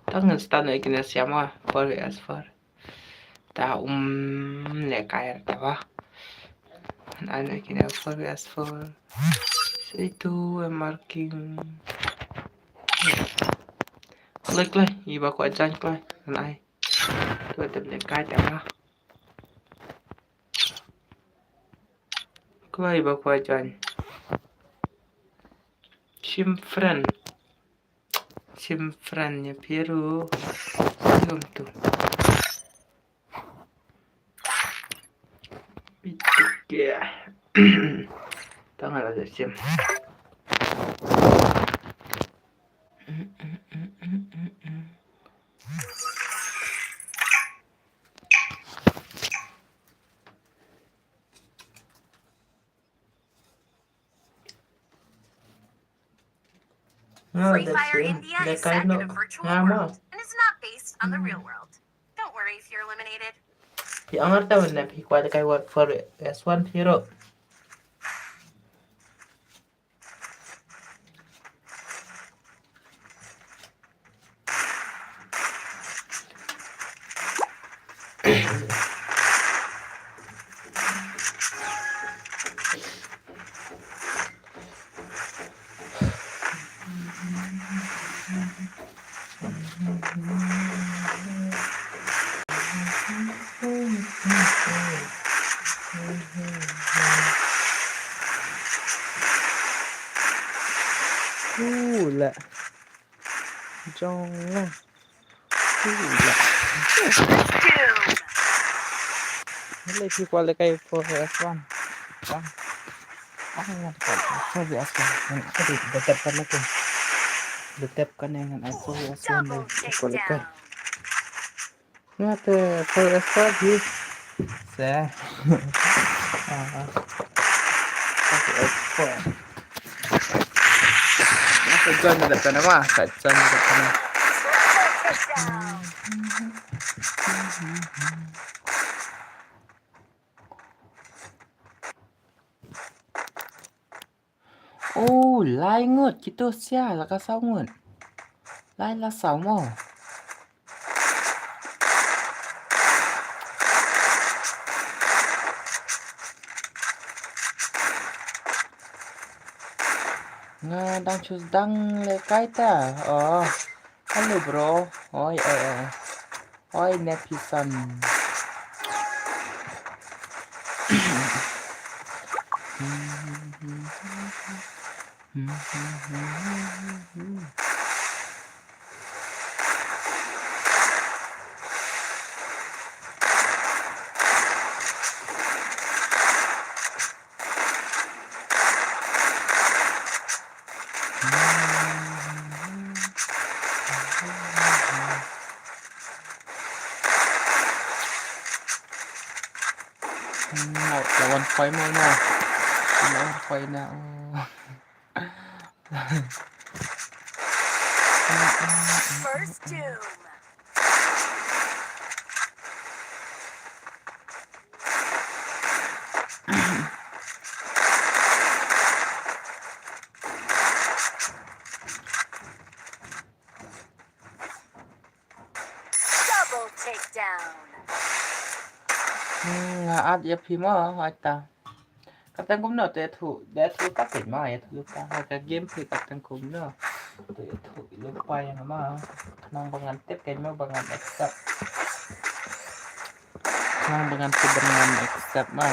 Tang ngân start này kia xem mà, for as for. Ta lẹ cái ta ba. Anh này kia for as for. Itu marking. Klik lah, iba ko ajan ko ai. Tôi tập lẹ cái ta ba. Ko iba ko ajan. Simfrannya biru belum tuh itu ya tangan ada sim Free Fire India is set in a virtual world and is not based on the real world. Don't worry if you're eliminated. Yang ngerti benar kuat kayak work for S1 hero. Hula. Jangan. Hula. Lagi kuali kayak for S1. Bang. Ako nga ko. Sabi S1. Sabi, detap kan ako. Detap kan yang for S1 Double kuali kay. takedown. Nga te for S1 hi. Sa. Sabi S4. Nasa dyan na ka na ma. Sa dyan na ka na. Triple takedown. Oh, lai ngut gitu sia lah ka sao ngut. Lai là sao mo. Nga dang le kai ta. Oh. Halo bro. Oi oi. Oi Nepison. Lawan fight mo na. Lawan fight na. First doom. Double takedown. Nga at ya phi mo ta. Katang kum no te thu de thu ka pe ma ya thu ka ha ka game phi katang kum no. Te thu lu pa ya ma. Nang bangan tip kay mo bangan accept. Nang bangan tip bangan accept ma.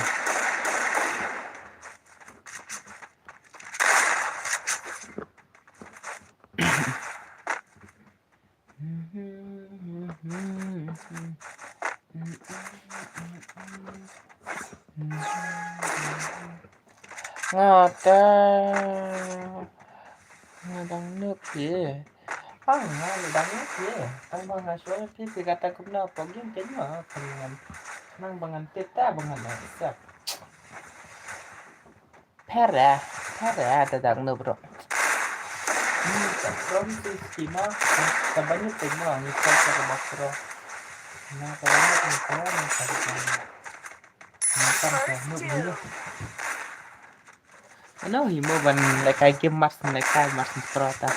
Ngata ngadang nước gì không ngadang nước gì ang mga suara pipi kata ko na pag yung kanya pangan nang bangan tita bangan sa pera dadang no bro from sistema tabanyo tingno ang isa sa bro na kaya ko ko na sa no bro ano himo ban lekay mas lekay mas prota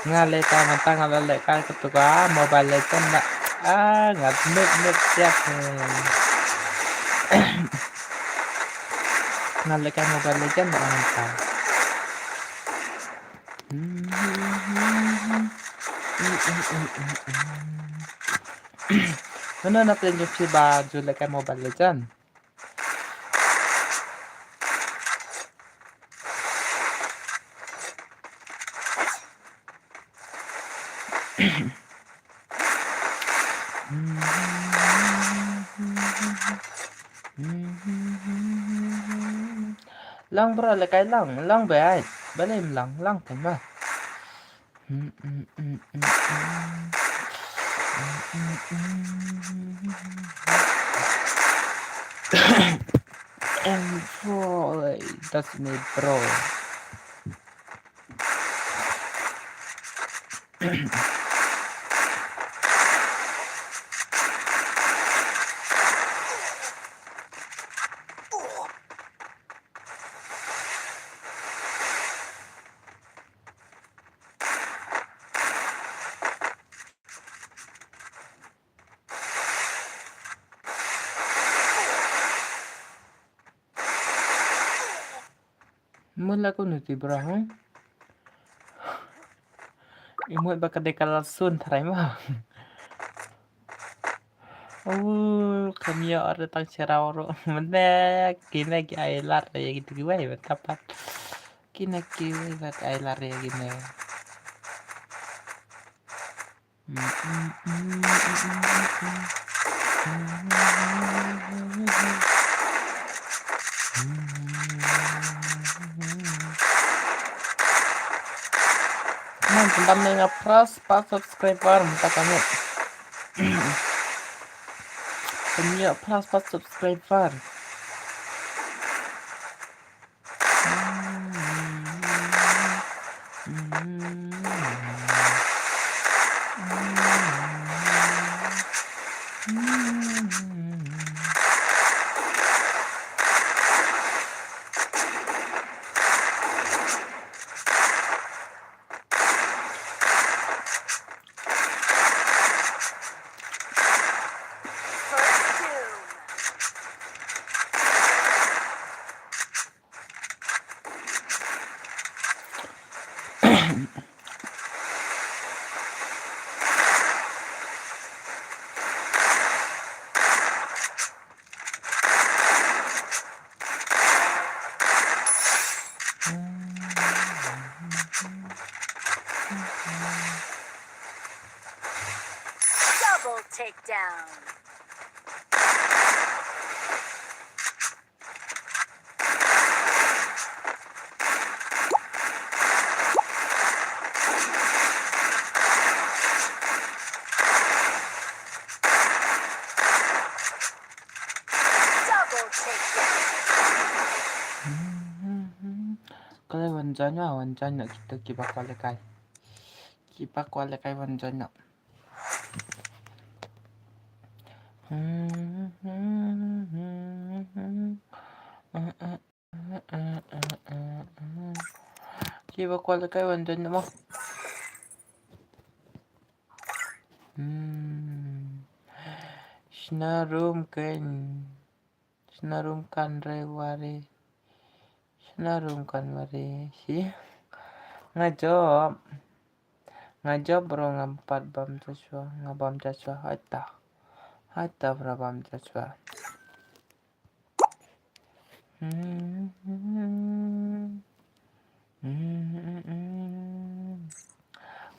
nga leka mata nga leka ketuka mobile legend na ngat nuk siap nga leka mobile legend na mata ano na plan yung si baju leka mobile legend lang bro lekay lang ba balim lang kan ba boy that's me bro mula ko nuti bro imut baka dekal sun taray mo Kami ada tang cerau mana kina ki ailar ya gitu gue ya tapat kina ki buat ailar ya gini. Tentang ngapras pas subscriber minta kami. Kami plus pas subscriber. Double takedown. Double takedown. Kale wanjanya kita kibak walekai. Kibak walekai wanjanya. Kibak walekai wanjanya mo. Shnarum kan rewari. Shnarum kan wari. Si ngajob bro ngampat bam taswa ngabam taswa hatta bam taswa.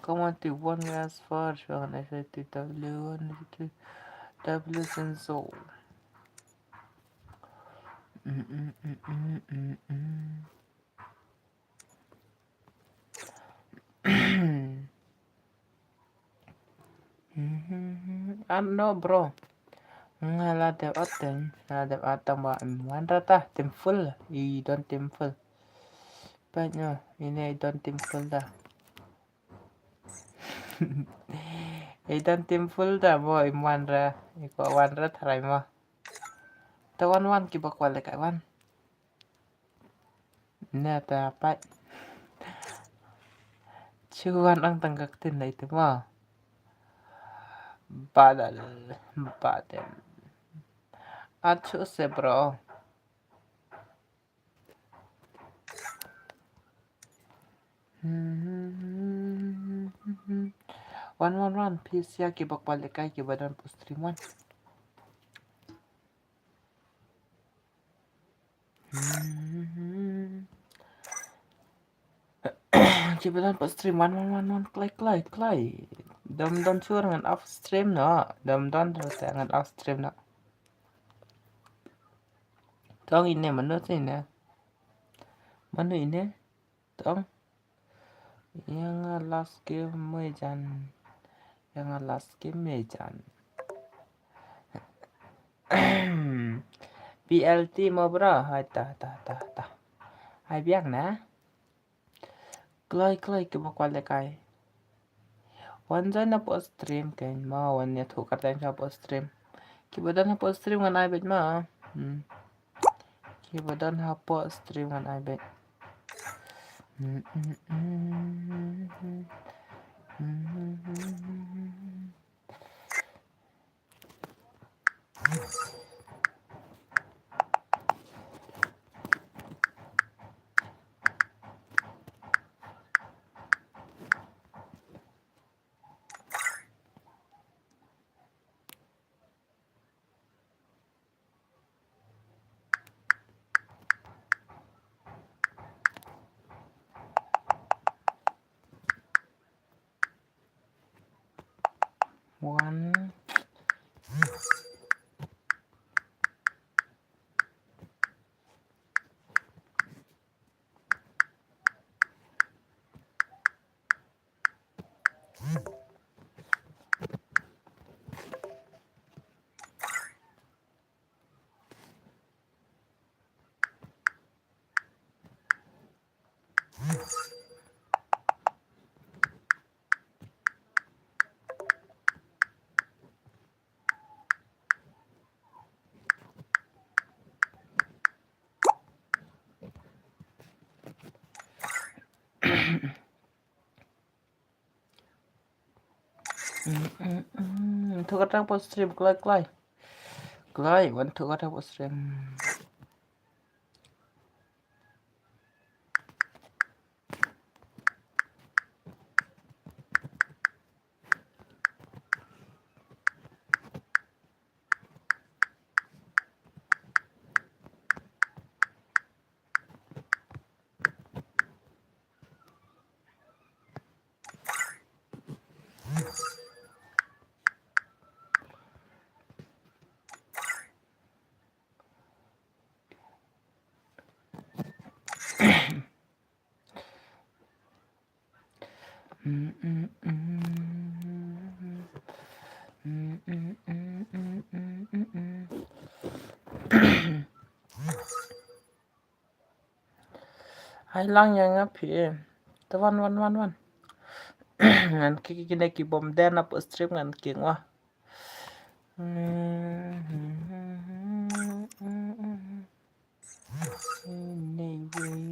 Come on to one last first one. I said to W1 to W sensor. Ano bro? Ngaladep atang ba mandra ta temple. I don't temple. Banyak ini don't temple dah. Idan temple dah boy mandra. Iko mandra tharai ma. Tawan kibak wale kai wan. Nè ta pat. Chuan ang tanggak tin na itu ma. Badal. Acu se bro. One please ya kibak wale kai kibadan stream one. Kibadan stream one clay. Dam sur ngan off stream no. Dam terus ngan off stream no. Tong ini mana sih ini? Mana ini? Tong yang last game mejan. BLT mau bro? Hai ta. Hai biang na. Kloi ke bakwale kai. Wanjan na po stream kain ma wan ya thukar time sa po stream. Kibadan na po stream ngan ai bet ma. Kibadan ha po stream ngan ai bet. One. Thu có trang post stream clay vẫn thu có trang post stream. Hai lang yang ngapi te wan ngan kini ki bom den apa stream ngan king wah anyway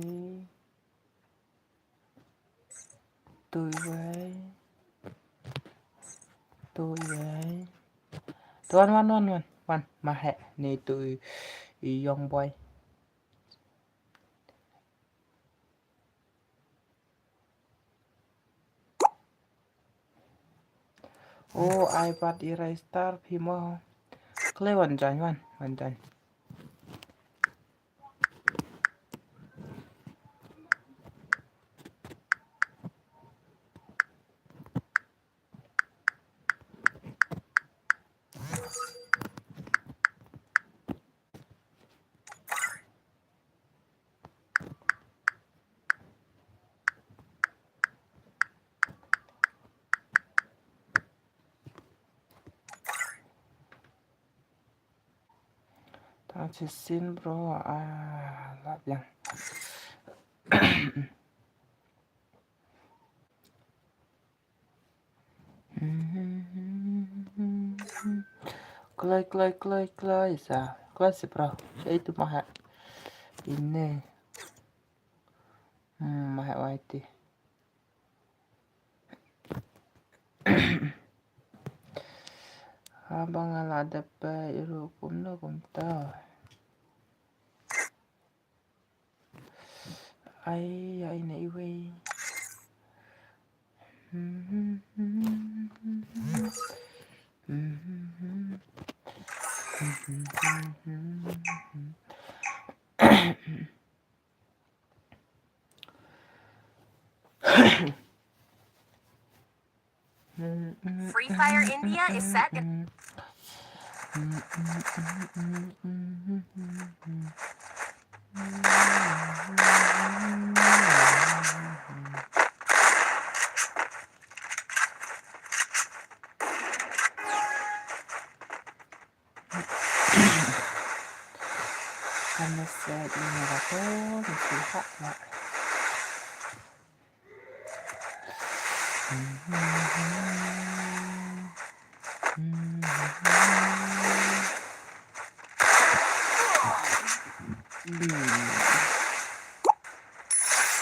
tôi vậy wan mà hệ này tôi young boy. Oh, iPad Erase Star Pimo. Klay one jan. Sin bro, lap yang. Klay sa. Klay si bro. Siya itu maha. Ini. Maha waiti. Habang ada pa irukum na kumta. Ay na iway. Free Fire India is set in. Karena saya ini aku disuka nak.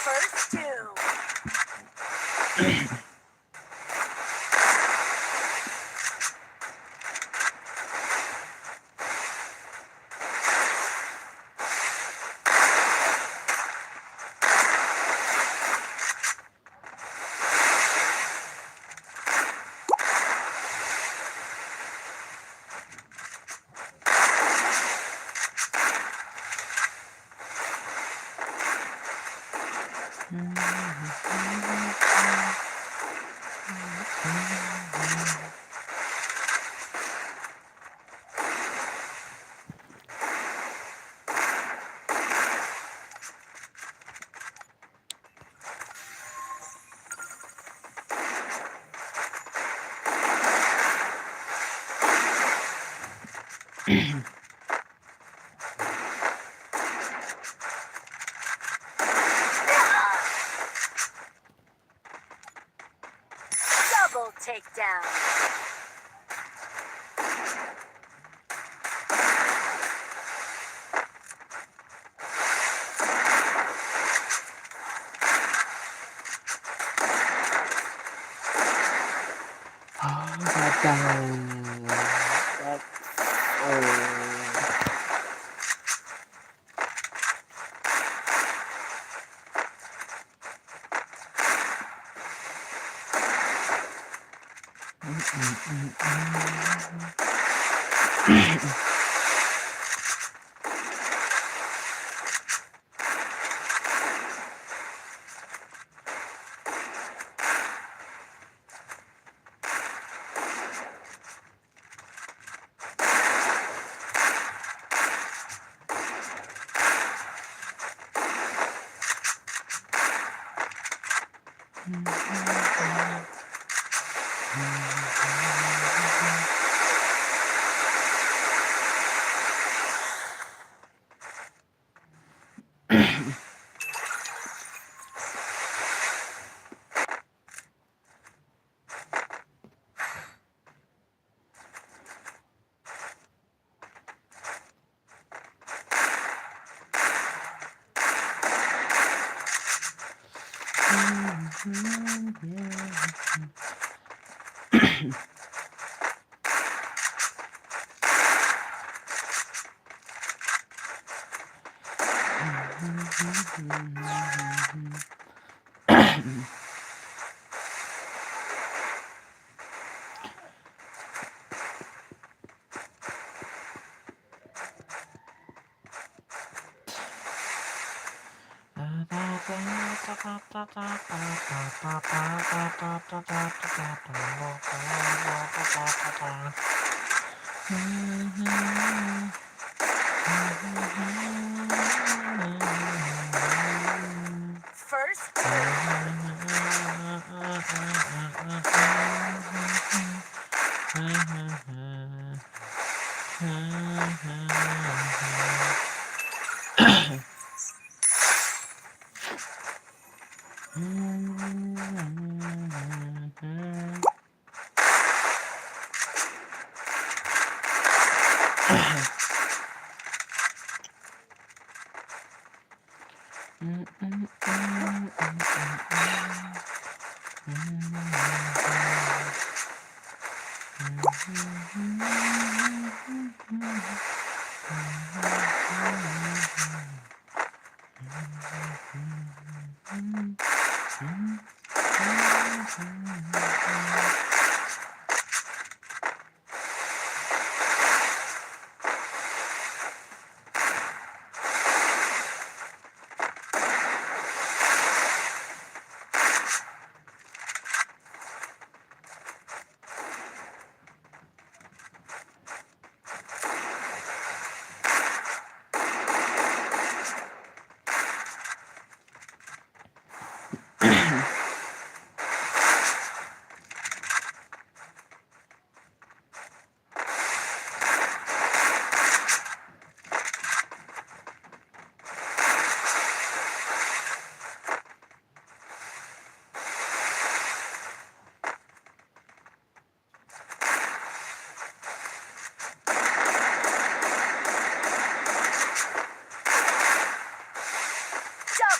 First two. Double takedown. Gagal. First,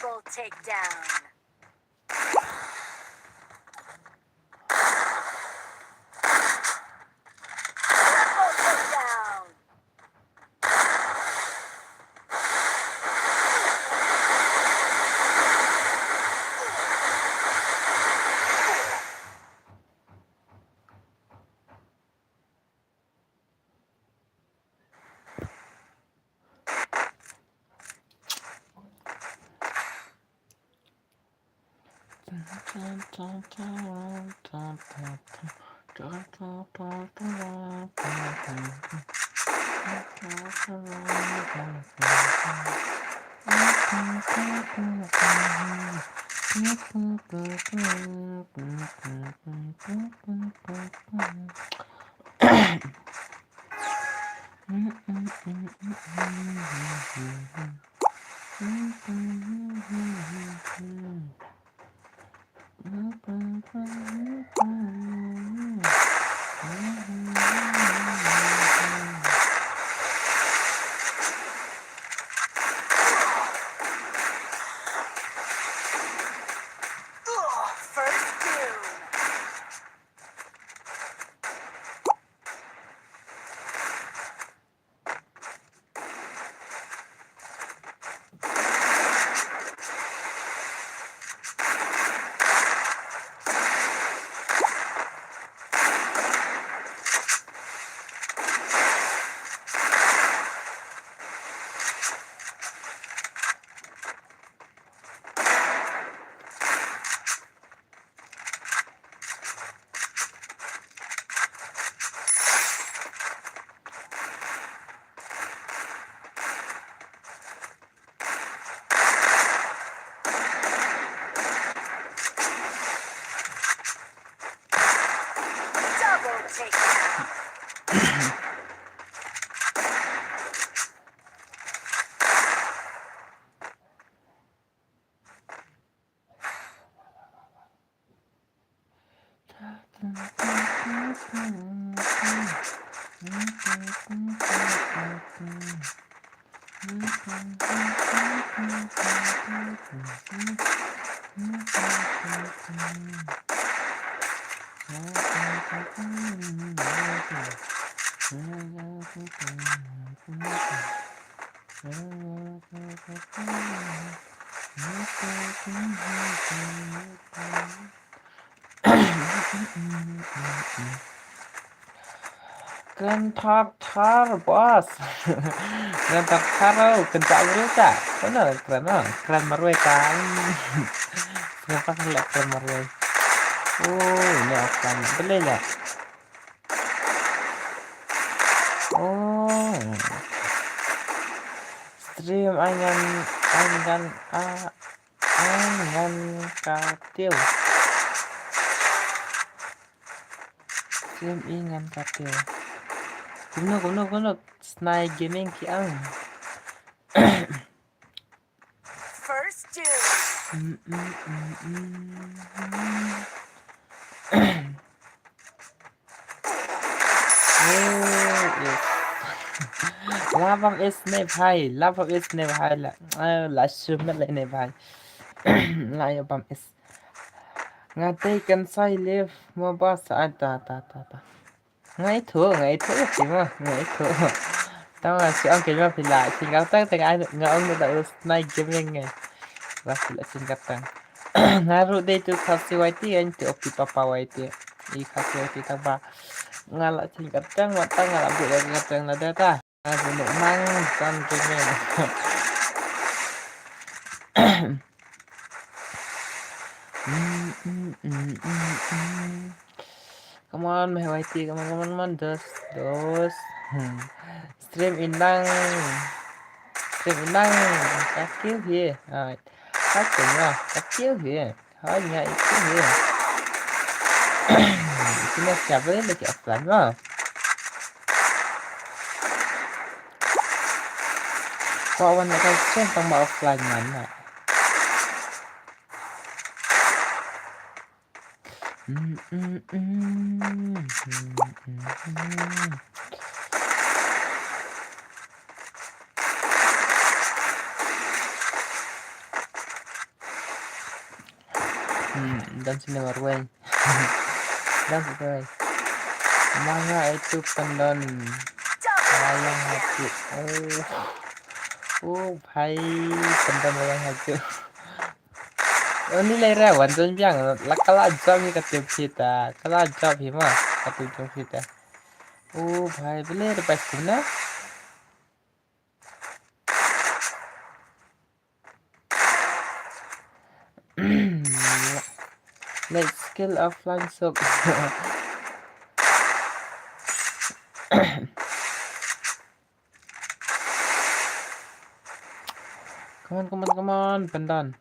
double takedown. Triple takedown. First doom. Double takedown. Grand Tartar bos. Grand Tartar kencang berita. Benar keren meruai kan. Kenapa ngeliat keren meruai? Oh ini akan beli ya. Oh stream angan katil. Stream ingan katil. Kuno Snai Gaming kiang. First doom. Lava is ne bhai là sum lại ne bhai. Lại bam is ngate kan sai live mo ba sa ta ngay thua thì mà ngay thua tao là sẽ ông kia mà phải lại thì gáo tăng ai được ngờ ông đã này kiếm nhanh ngày và phải lại xin gặp tăng ngaru deh tu kasih waiti yang tu opi papa waiti I kasih waiti taba ngala xin gặp tăng mà tăng ngala buat lagi gặp tăng là đây ta bunuh mang kan kiếm Come on, my whitey, come on, dos. Stream inang, kacil here. Kacil here. Hanya itu here. Ini siapa yang lagi offline mah? Kawan kacil tambah offline mana? Dan sini warway. Dan warway. Manga itu pendon wayang hati. Oh, bhai pendon wayang hati. Ini lera wanton biang lakala job ni katip kita. Kala job hi mah katip job kita. Oh, bhai beli lepas guna. Let's skill offline soap. Come on, pendon.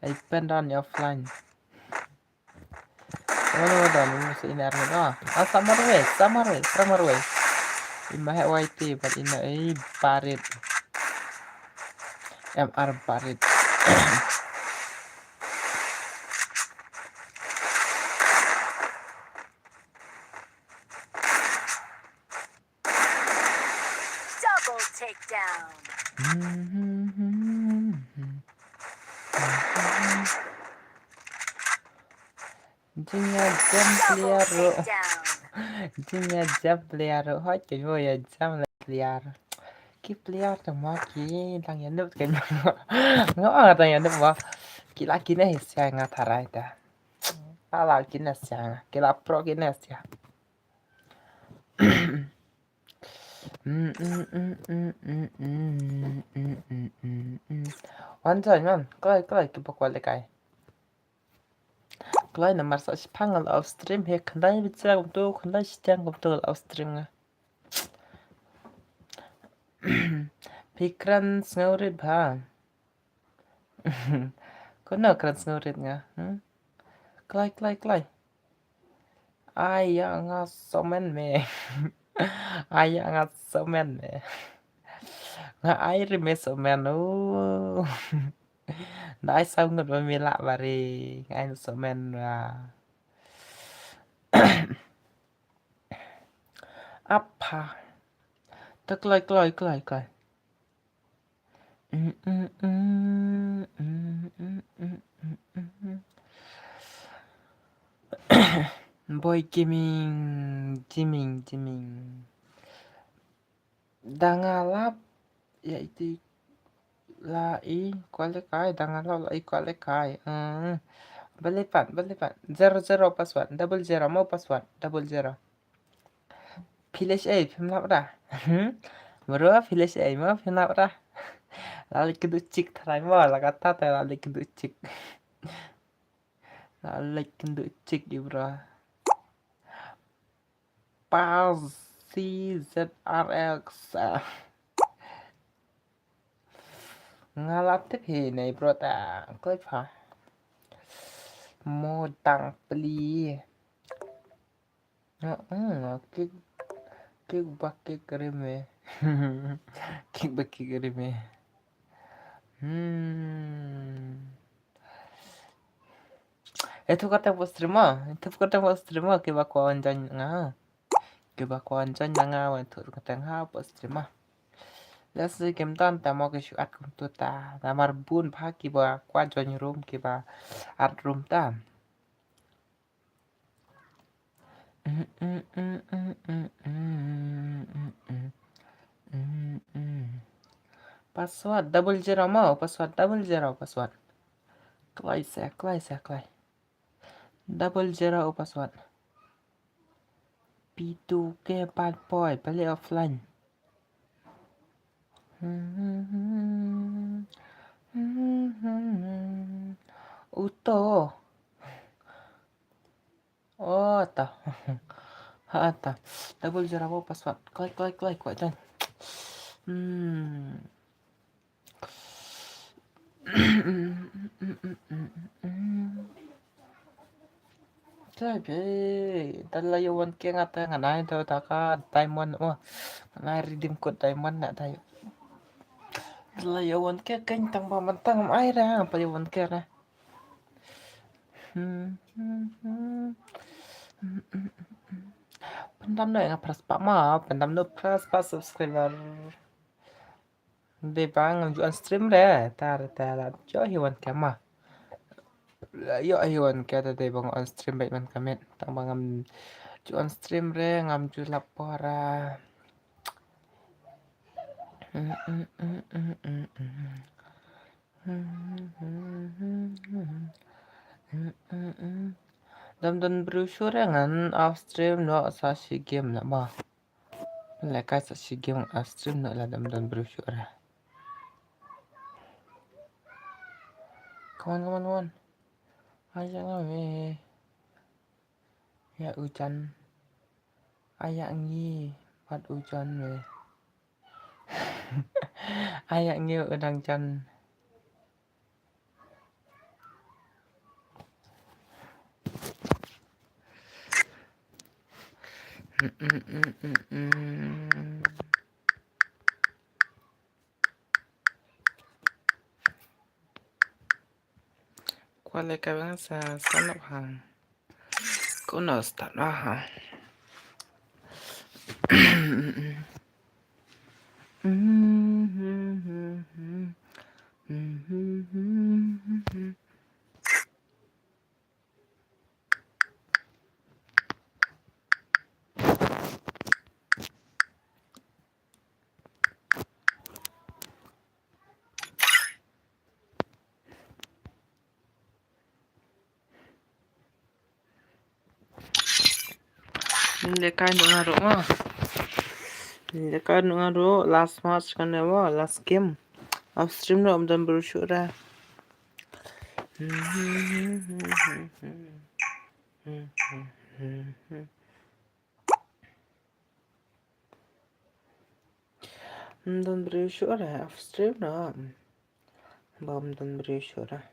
I pendon offline. Come on, masih ini army. Summer way. Imahe YT but ina parit. MR parit. Double takedown. Jinnya jam Double pelihara. takedown. Jinnya jam pelihara. Hỏi cái vô ya jam là pelihara. Cái pelihara mà cái đang nhận được cái ngõ là đang nhận được mà cái lá cái này sang ngã thà ra ta. Ala cái này sang cái lá pro cái này sang. 완전히면 그래 기뻐할래까이 그래 나 말서 시팡을 업스트림 해 간단히 비치라고 또 간단히 시장 것도 업스트림 피크란 스노리 봐 그너 그런 스노리냐 응 클라이 아야 nga somen me 아야 nga somen me nga ai me somen ô nói xong rồi mà mình lạ bà đi anh sợ men là apa tức lời boy Jimin đang ngalap yaitu lai qualified đang ngalap lai qualified balipan 00 password double zero mau password double zero village A phim lắp ra bro village A mau phim lắp ra lalu kedua cik thay mau là kata tay lalu kedua cik bro Pause CZRX ngalap tiếp thì này bro ta click hả mô tăng pli cái baki kreme cái baki kreme itu kata bos terima ke bakwan jan nga ke bakwan jan nga wan tu kata nga bos terima las game tan ta mo ke shuat kum tu ta mar bun pha ki ba kwa jan room ki ba art room ta password double zero mau password double zero password klai double zero password P2K bad boy play offline Uto oh ta ta double zero password klai quả chân Trời ơi, ta là yêu one kia ngata nganai tho ta ka diamond mà ngai redeem code diamond nè thầy là yêu one kia kênh tăng ba mình tăng ai ra pa yêu one kia nè pendam no nga press pa ma pendam no press pa subscriber de bang juan stream re ta la cho yêu one kia mà yo ayun kaya tadi bang on stream baik man kami tang bang ju on stream re ngam ju lapora dan brochure ngan off stream no sa si game la ma la ka sa si game off stream no la dan brochure come on aja ngame ya hujan ayak ngi pat hujan we ayak ngi udang chan Quale cabeça stand up ha. Kuno stand up ha. Lekai ngaro mo. Lekai ngaro last match kan mo last game. Off stream no amdan brochure. Amdan brochure off stream no. Amdan brochure.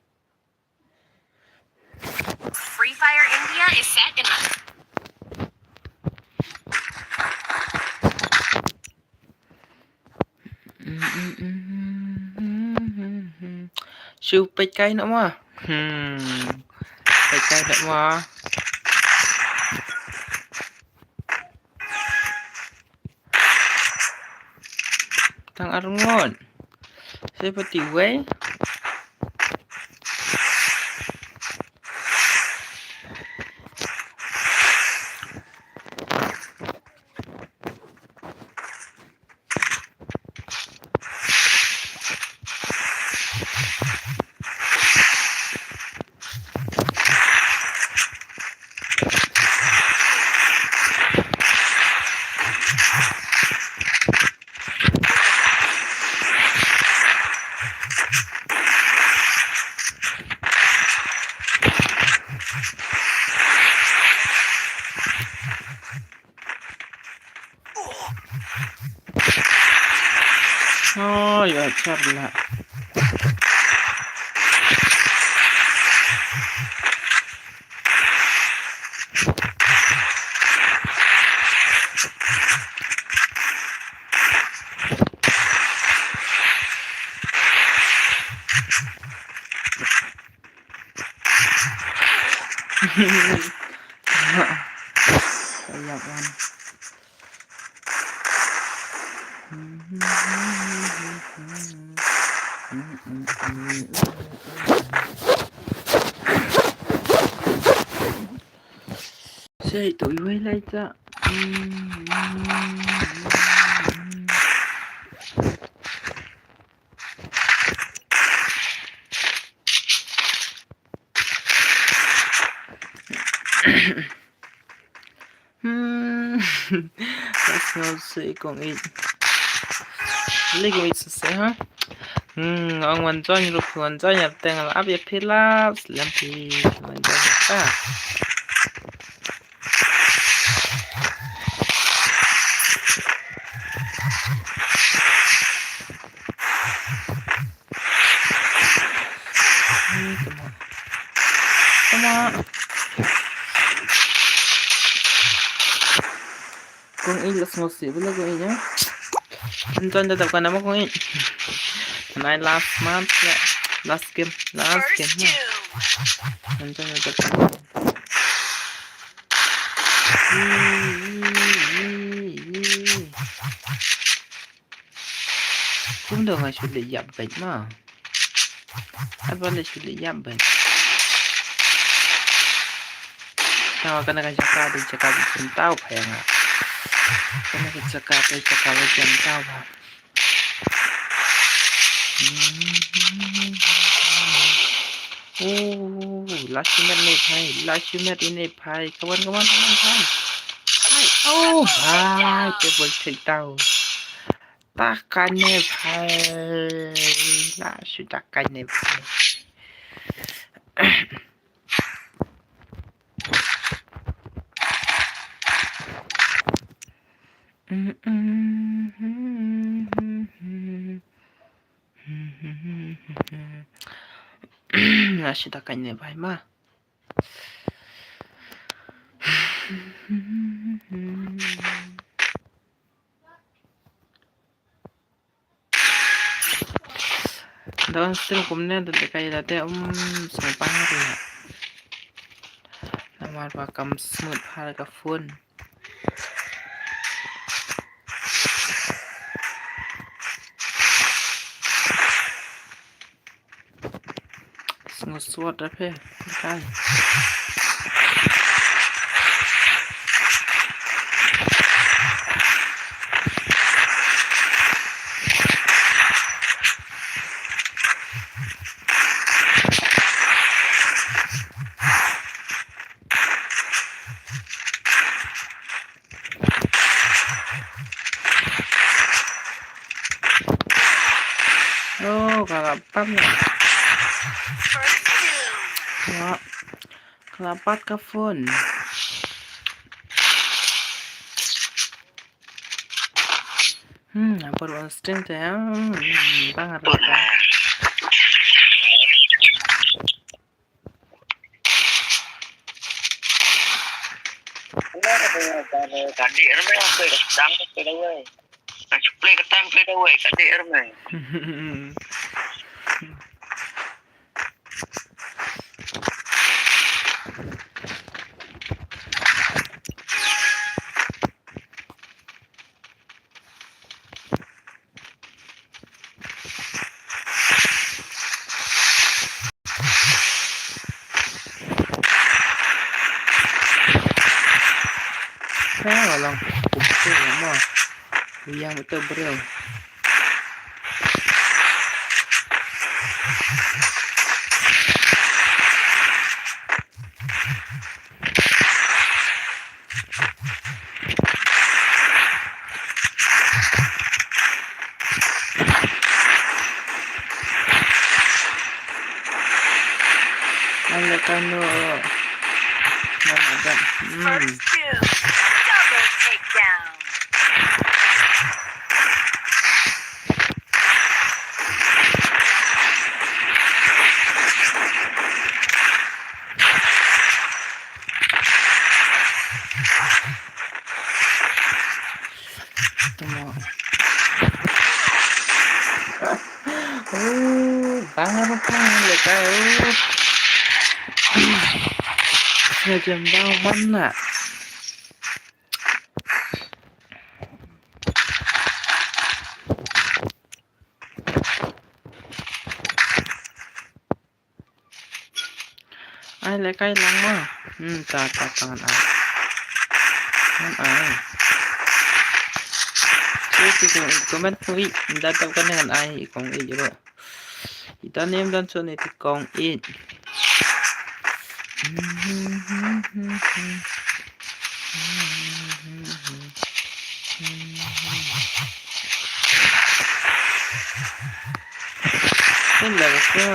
Free Fire India is set in Siêu bịch cây nữa mà. Bịch cây nữa mà. Thằng Arngon. Seperti way. Oh, ya charla. Kayak kan. Saya tụi quay lại ta. Let's not say con ít. Lấy con ít sẽ hả? Ông 완전히 이렇게 완전히 앞땡을 앞에 필랍스 램피 완전히 딱. Tama. Con ít là một xíu là con ít nhá. Chân cho tập con nắm con ít. Tonight last month, yeah. Last game. Chân cho tập con. Cũng được mà xử lý giảm bệnh mà. Anh vẫn là xử lý giảm bệnh. Tao cái này cakap đi cakap macam tahu payah nggak? Kena cakap macam tahu bah. Oh, last minute ini pai, kawan-kawan teman-teman. Oh, hai, table take down. Takkannya pai, lah sudah takkannya pai. Là sudah takkannya pai mah. Dalam stream kemudian dari kayak tadi sempang ya. Nama pakam smooth harga phone. Smooth sword apa? Kai. Oh, kalapan ya. Wah, kelapat ke phone. Apa ruang stream tuh ya? Banget lah. Tadi erme apa ya? Sedang ke dawai. Nak play ke time play dawai. Tadi erme. Saya lang kumpulan mo. Yang betul bro. Ano kano? First two. Double takedown. Banget mereka. Ngejam banget nak. Ai lại cây lăng mà. Ta tangan ai. Ai. Itu komen kui datangkan dengan ai kong i juga. Kita nem dan so niti kong i. Lah ka.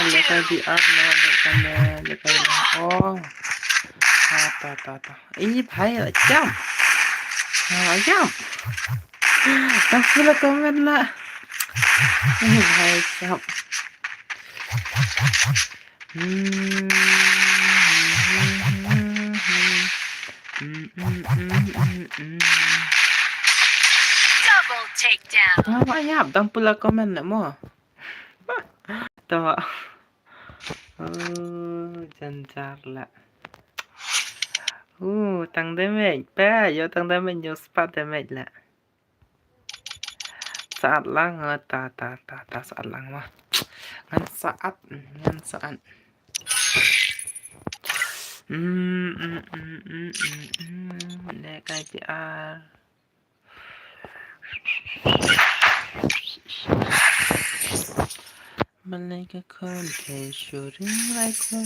Lekay di art na lekay na. Oh. Ta. Ini bahaya jam. Jam. Tak pula komen lah. Ini bahaya jam. Double takedown. Namanya tak pula komen lah mo. Tuh. Jancar lah. Tăng damage. Ba, vô tăng damage vô spot damage lah. Saat lang ta saat lang mah. Ngan saat. Lek IPR. Malaikat konte syuring laiku.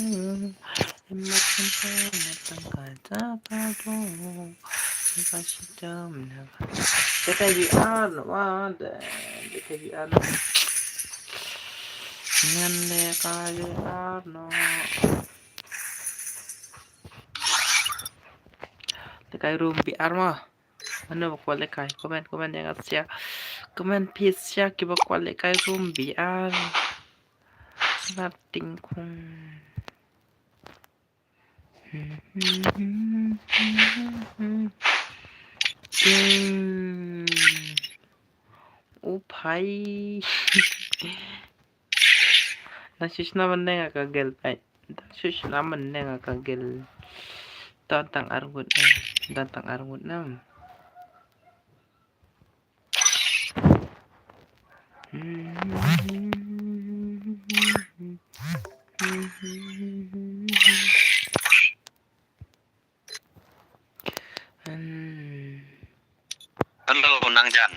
Imakan penatang kata padu. Ipasitam na. Lek IPR no ada. Lek IPR no. Ngan lek IPR no. Lek room PR mah. Ano ba lekay? Comment yang at siya. Comment please siya kiba kwa lekay room PR. Nating kung Upai. Nasus naman na nga kagel. Ay, nasus naman na nga kagel. Tantang arngut na. Tantang arngut na. Halo Nang Jan.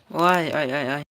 Why, ay.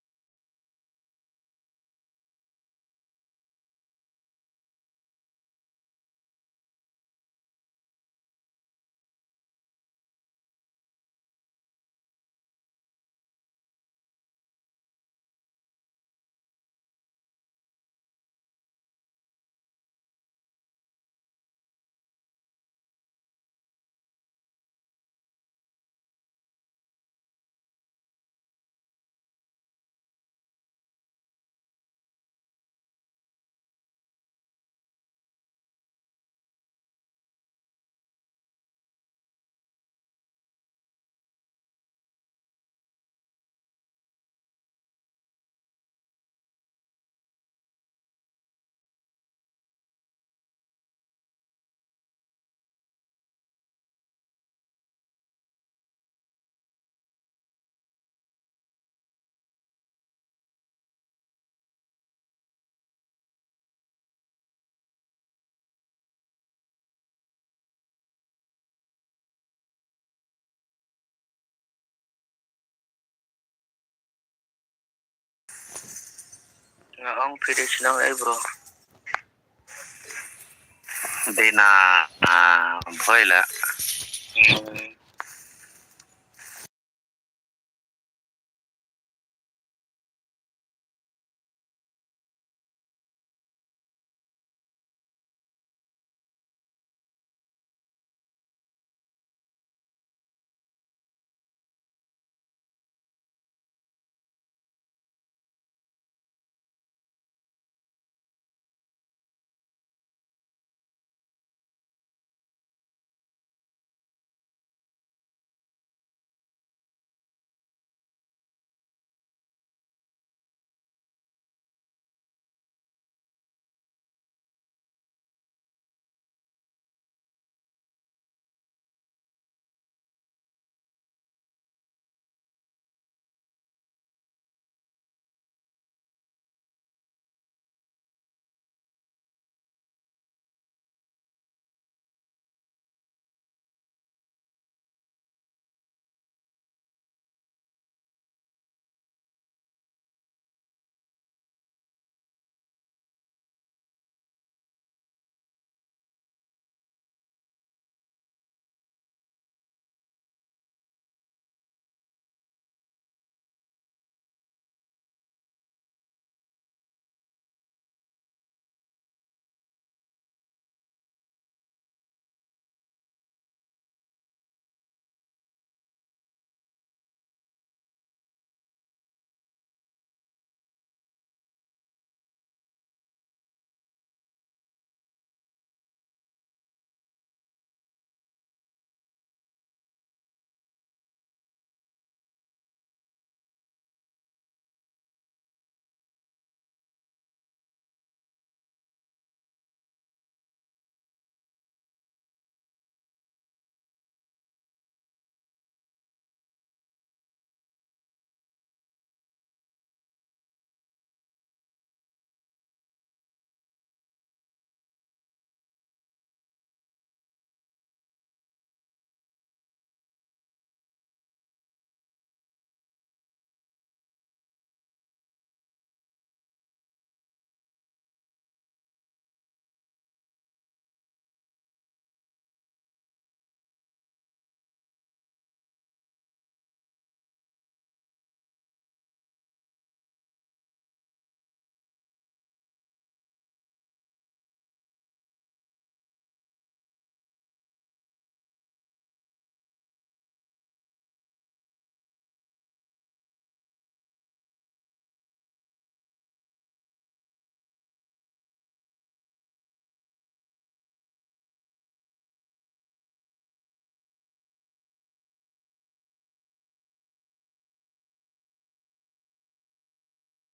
Ang finish lang bro. Hindi na boila.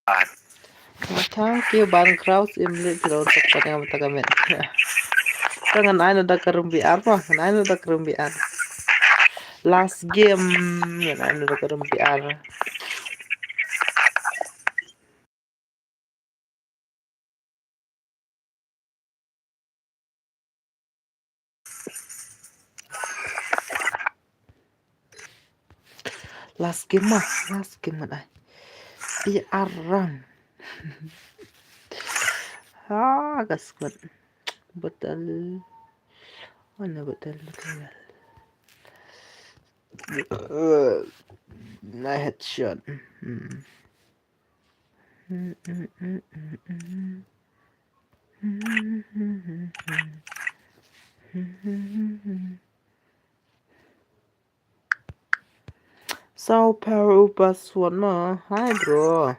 Thank you Bang Kraus im litro untuk pada mata kamen. Tangan ayo udah kerumbian apa? Ayo udah kerumbian. Last game ayo udah kerumbian. Last game mana? Biar run. Gaskan. Betul. Mana betul kaya. Nah headshot. Sao Paulo password mah. Hi bro.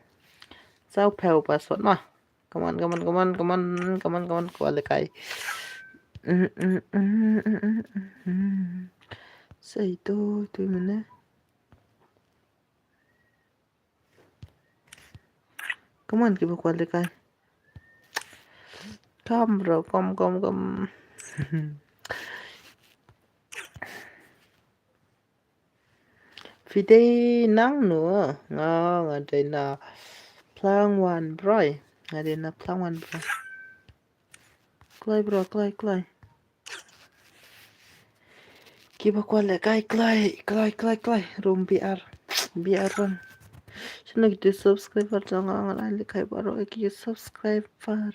Sao Paulo password mah. Come on. Kualikai. Say itu mana? Come on, kita kualikai. Come bro, come. Vì nắng nữa ở đây là plan one rồi ở đây là plan one bro clay kita qua lại clay room biar run sino kita subscriber jangan lain kai baru kita subscriber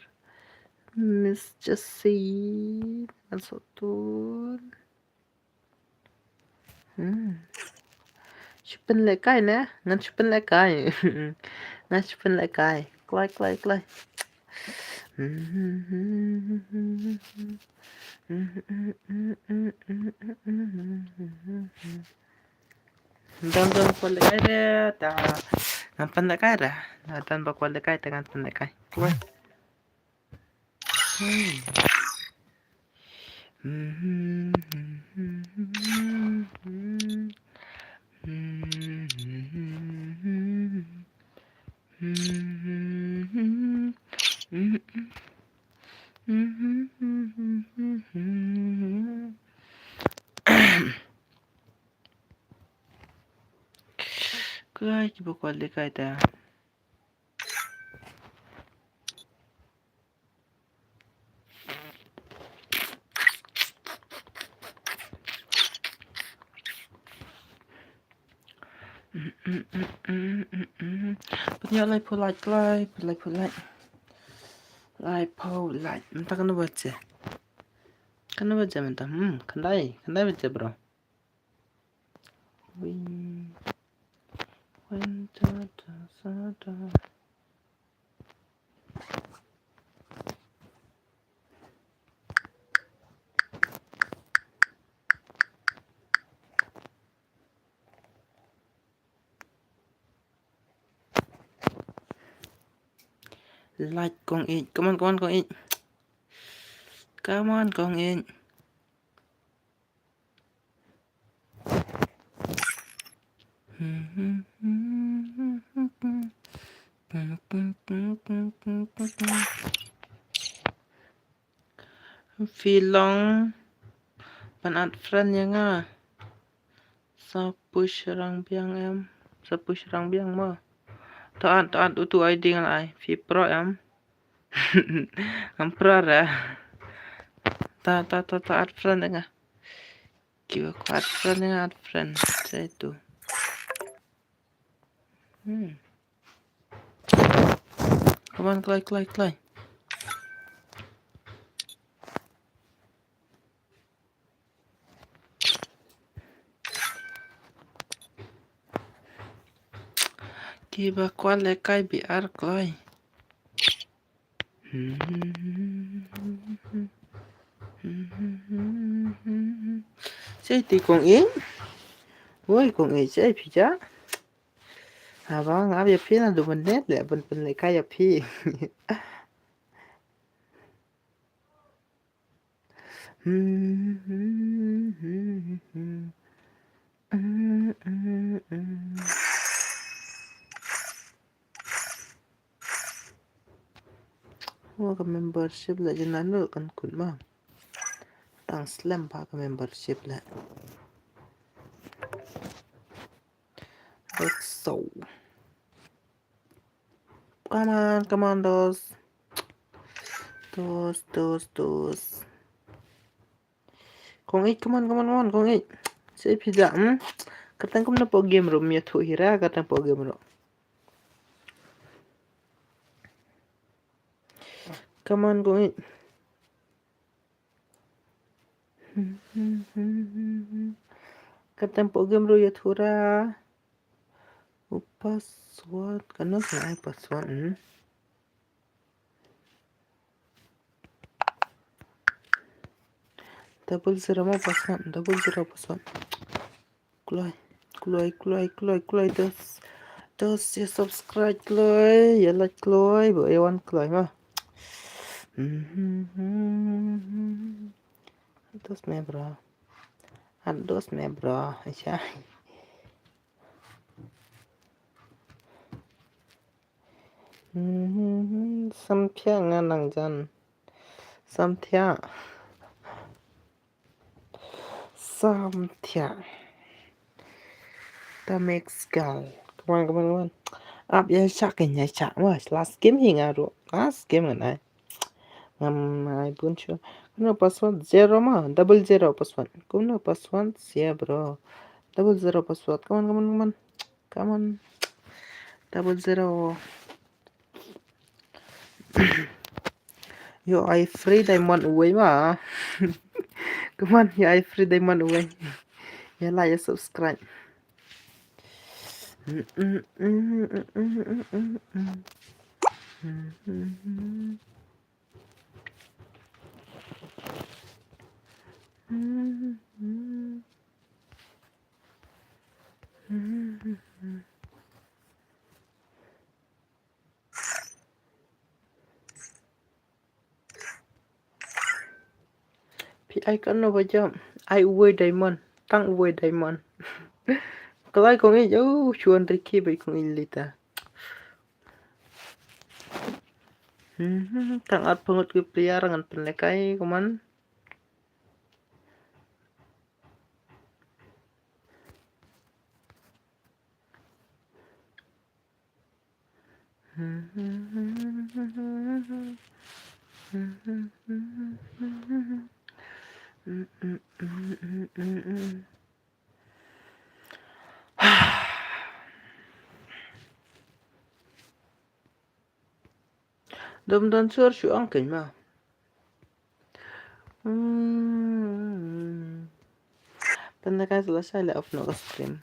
Miss Jessie dan sotun chụpin lại cái nè ngăn chụpin lại cái clay Don't kualikai deh ta pandai dah tanpa kualikai dengan pandai keluar coba kualikai dah punya like mentah kena baca mentah kandai baca bro like con in come on con in Filong panat friend ya nga push rang biang mah taat utu ID ngal ai fi pro em pro ra taat friend nga kiwa kuat friend nga friend saya itu come on clay Kiba kualikai biar clay Saya ti con in Ôi con in chơi phi cha vâng áp nhập phía là đủ mình nét lẹ bình lại khai nhập phía cái membership lại cho nó nữa cần cuốn mà tăng slam ba cái membership lại let's so come on those con ít come on con ít sẽ phi giảm katang cũng nó po game room ya thu hira katang po game room come on con ít katang po game room ya thu ra password kan nó lại password double zero password Kloy dos ya subscribe Kloy ya like Kloy bởi one Kloy mà dos me bro hay sai samthia ngang jan samthia ta makes gal come on up ya chắc cái nhà chả mà last game hinga ro last game này ngam ai pun chưa kuno password zero mà double zero password kuno password sia bro double zero password come on double zero yo I free diamond away mà come on yo I free diamond away ya like ya subscribe Puis ai cần nó bây giờ ai uwe diamond tăng uwe diamond cái con ấy chuan Ricky bị con ilita tăng at pengut ke peliarangan penlekai kuman Dom dan sur shu angkin ma penlekai selesai lah off no stream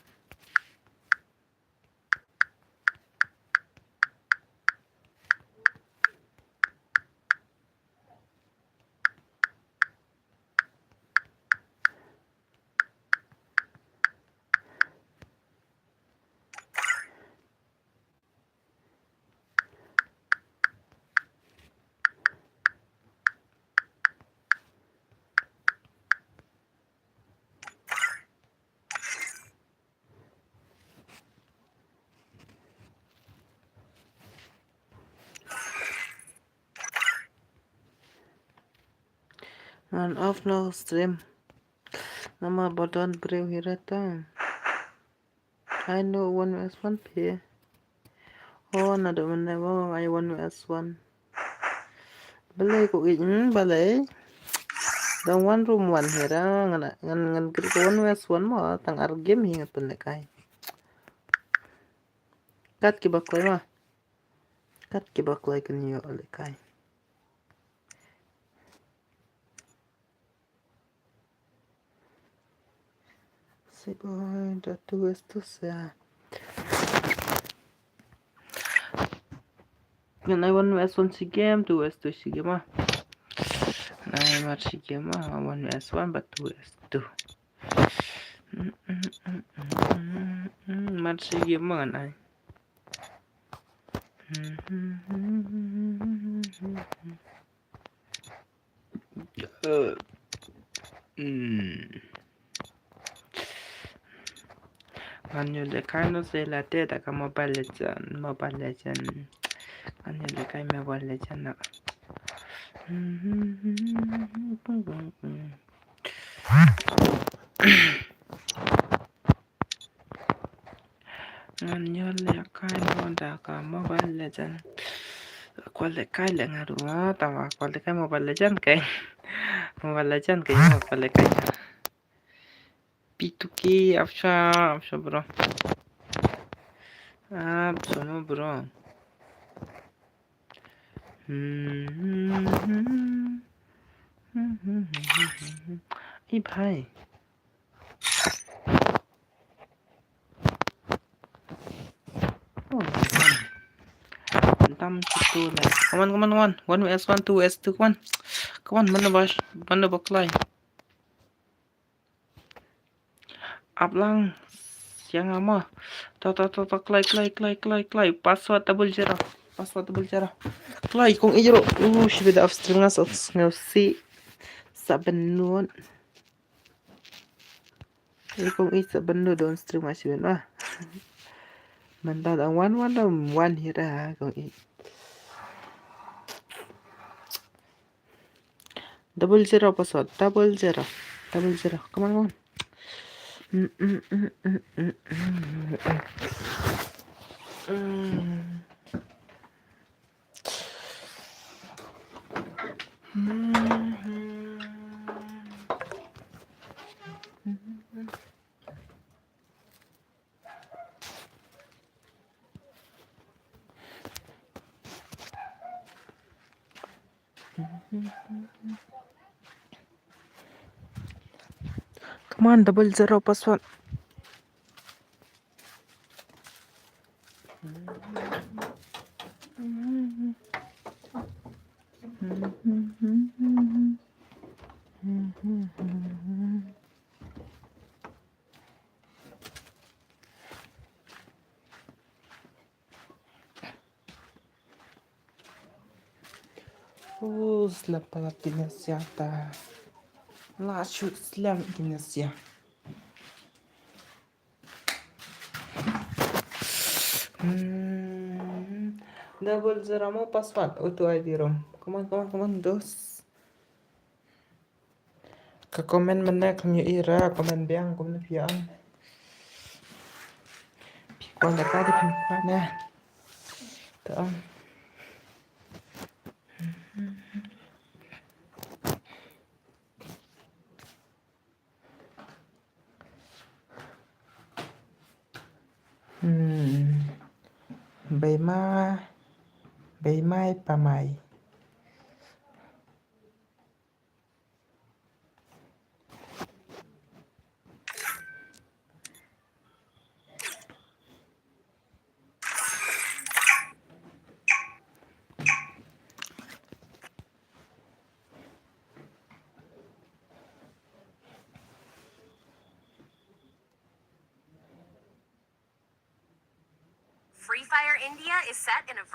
on off no stream nama bodon brew hirata I know 1 p oh nado menewo I 1 balai ko balai dan one room one hira ngan kiri ko 1 mo tang ar game hinga penlekai kat ki baklai kan yo lekai boy datu esto sea ngan I 1 si game tu esto si game I mar si game 1 but tu esto mar si game ngan ai Anyo le kano se la teta ka Mobile Legend. Anyo le kai Mobile Legend na. Ngon ya kai monda ka Mobile Legend. Kuali kai le ngarua tawa kuali kai Mobile Legend kai. Mobile Legend kai kuali kai. P2K afsha bro. Sono bro. Ih bhai. Oh, Dam situ lah. Come on. 1s1, 2s2, come on. Come on, mana baklay. Up lang. Siang ama. Klay. Password double zero. Klay kung ijro. Shibida upstream nga sa si sa benun. Kung isa benun doon stream nga siya na. Mantap ang one hira kung double zero password. Double zero. Come on. Come on, double zero password. Slam pala tinasiata. Lasciu slam tinasia. Double zero mo password. Auto ID rom. Come on, dos. Ka komen mana kami ira komen biang komen biang. Pikon da ka di pikon. Taam. Bay mai pamai. Free Fire India is set in a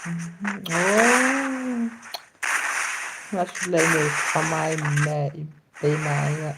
Oh, là lấy người không ai mẹ bên này ạ.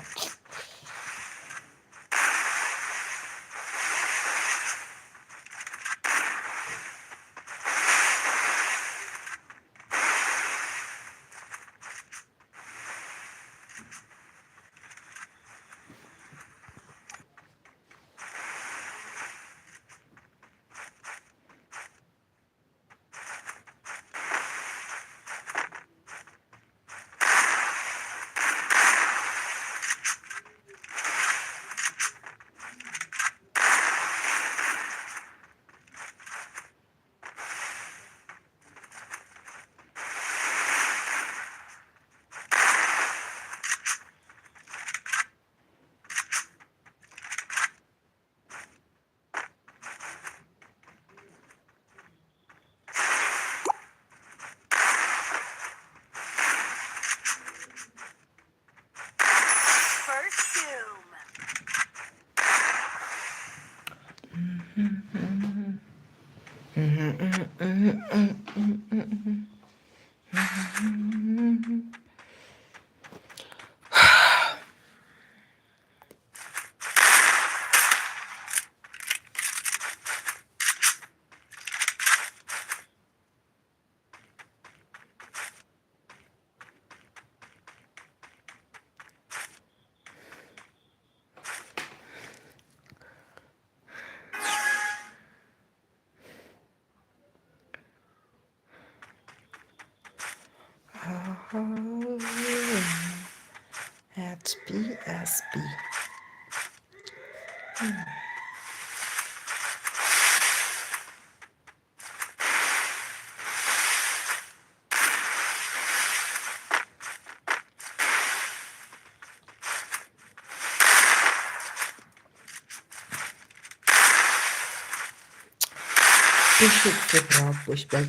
First doom. SB. Push it, bro. Push back.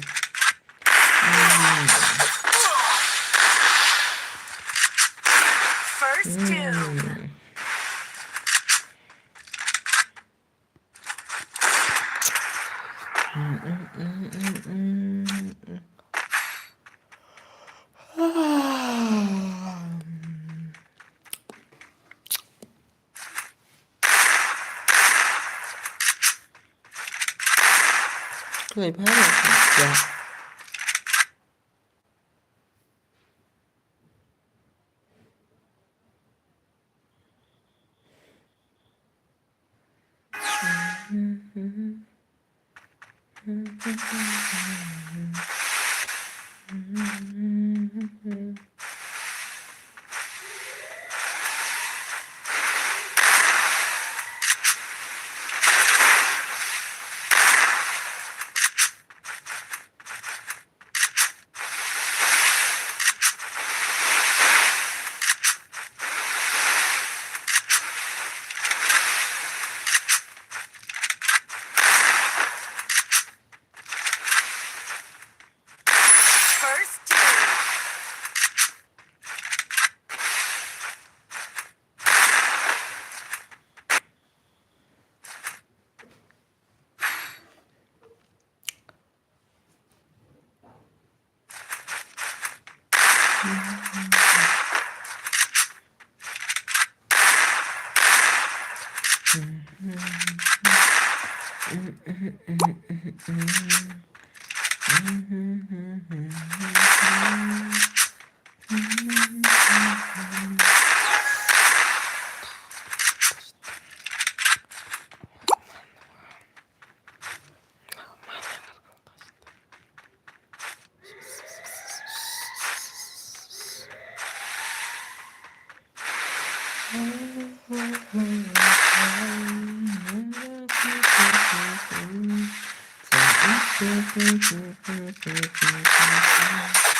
First doom. Người phá là dạ. First doom.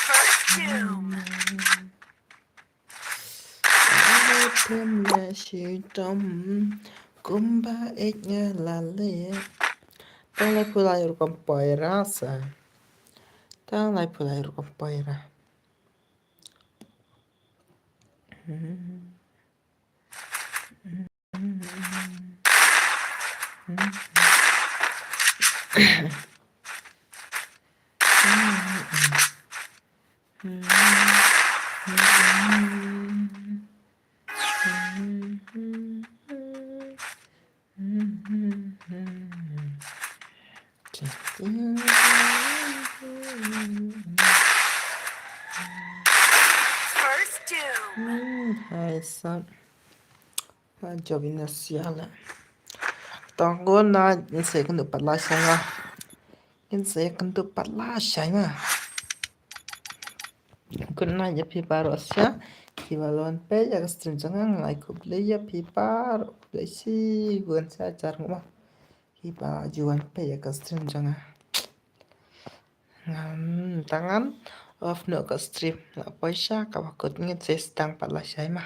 First doom. Thêm là siêu tâm Kumba eknya lale Talai pulai rukam poira sa Talai pulai rukam poira First doom. Hai sao cho bên là tao có na những sẽ cần được bắt lại sang à những sẽ cần được bắt lại sang à kun na ya pi paro sia ki balon pe ya stream jangan like ko play ya pi paro play si bukan sa car ngoma ki pa juan pe ya ka stream jangan tangan off no ka stream la paisa ka bakot ngit se stang pala sai ma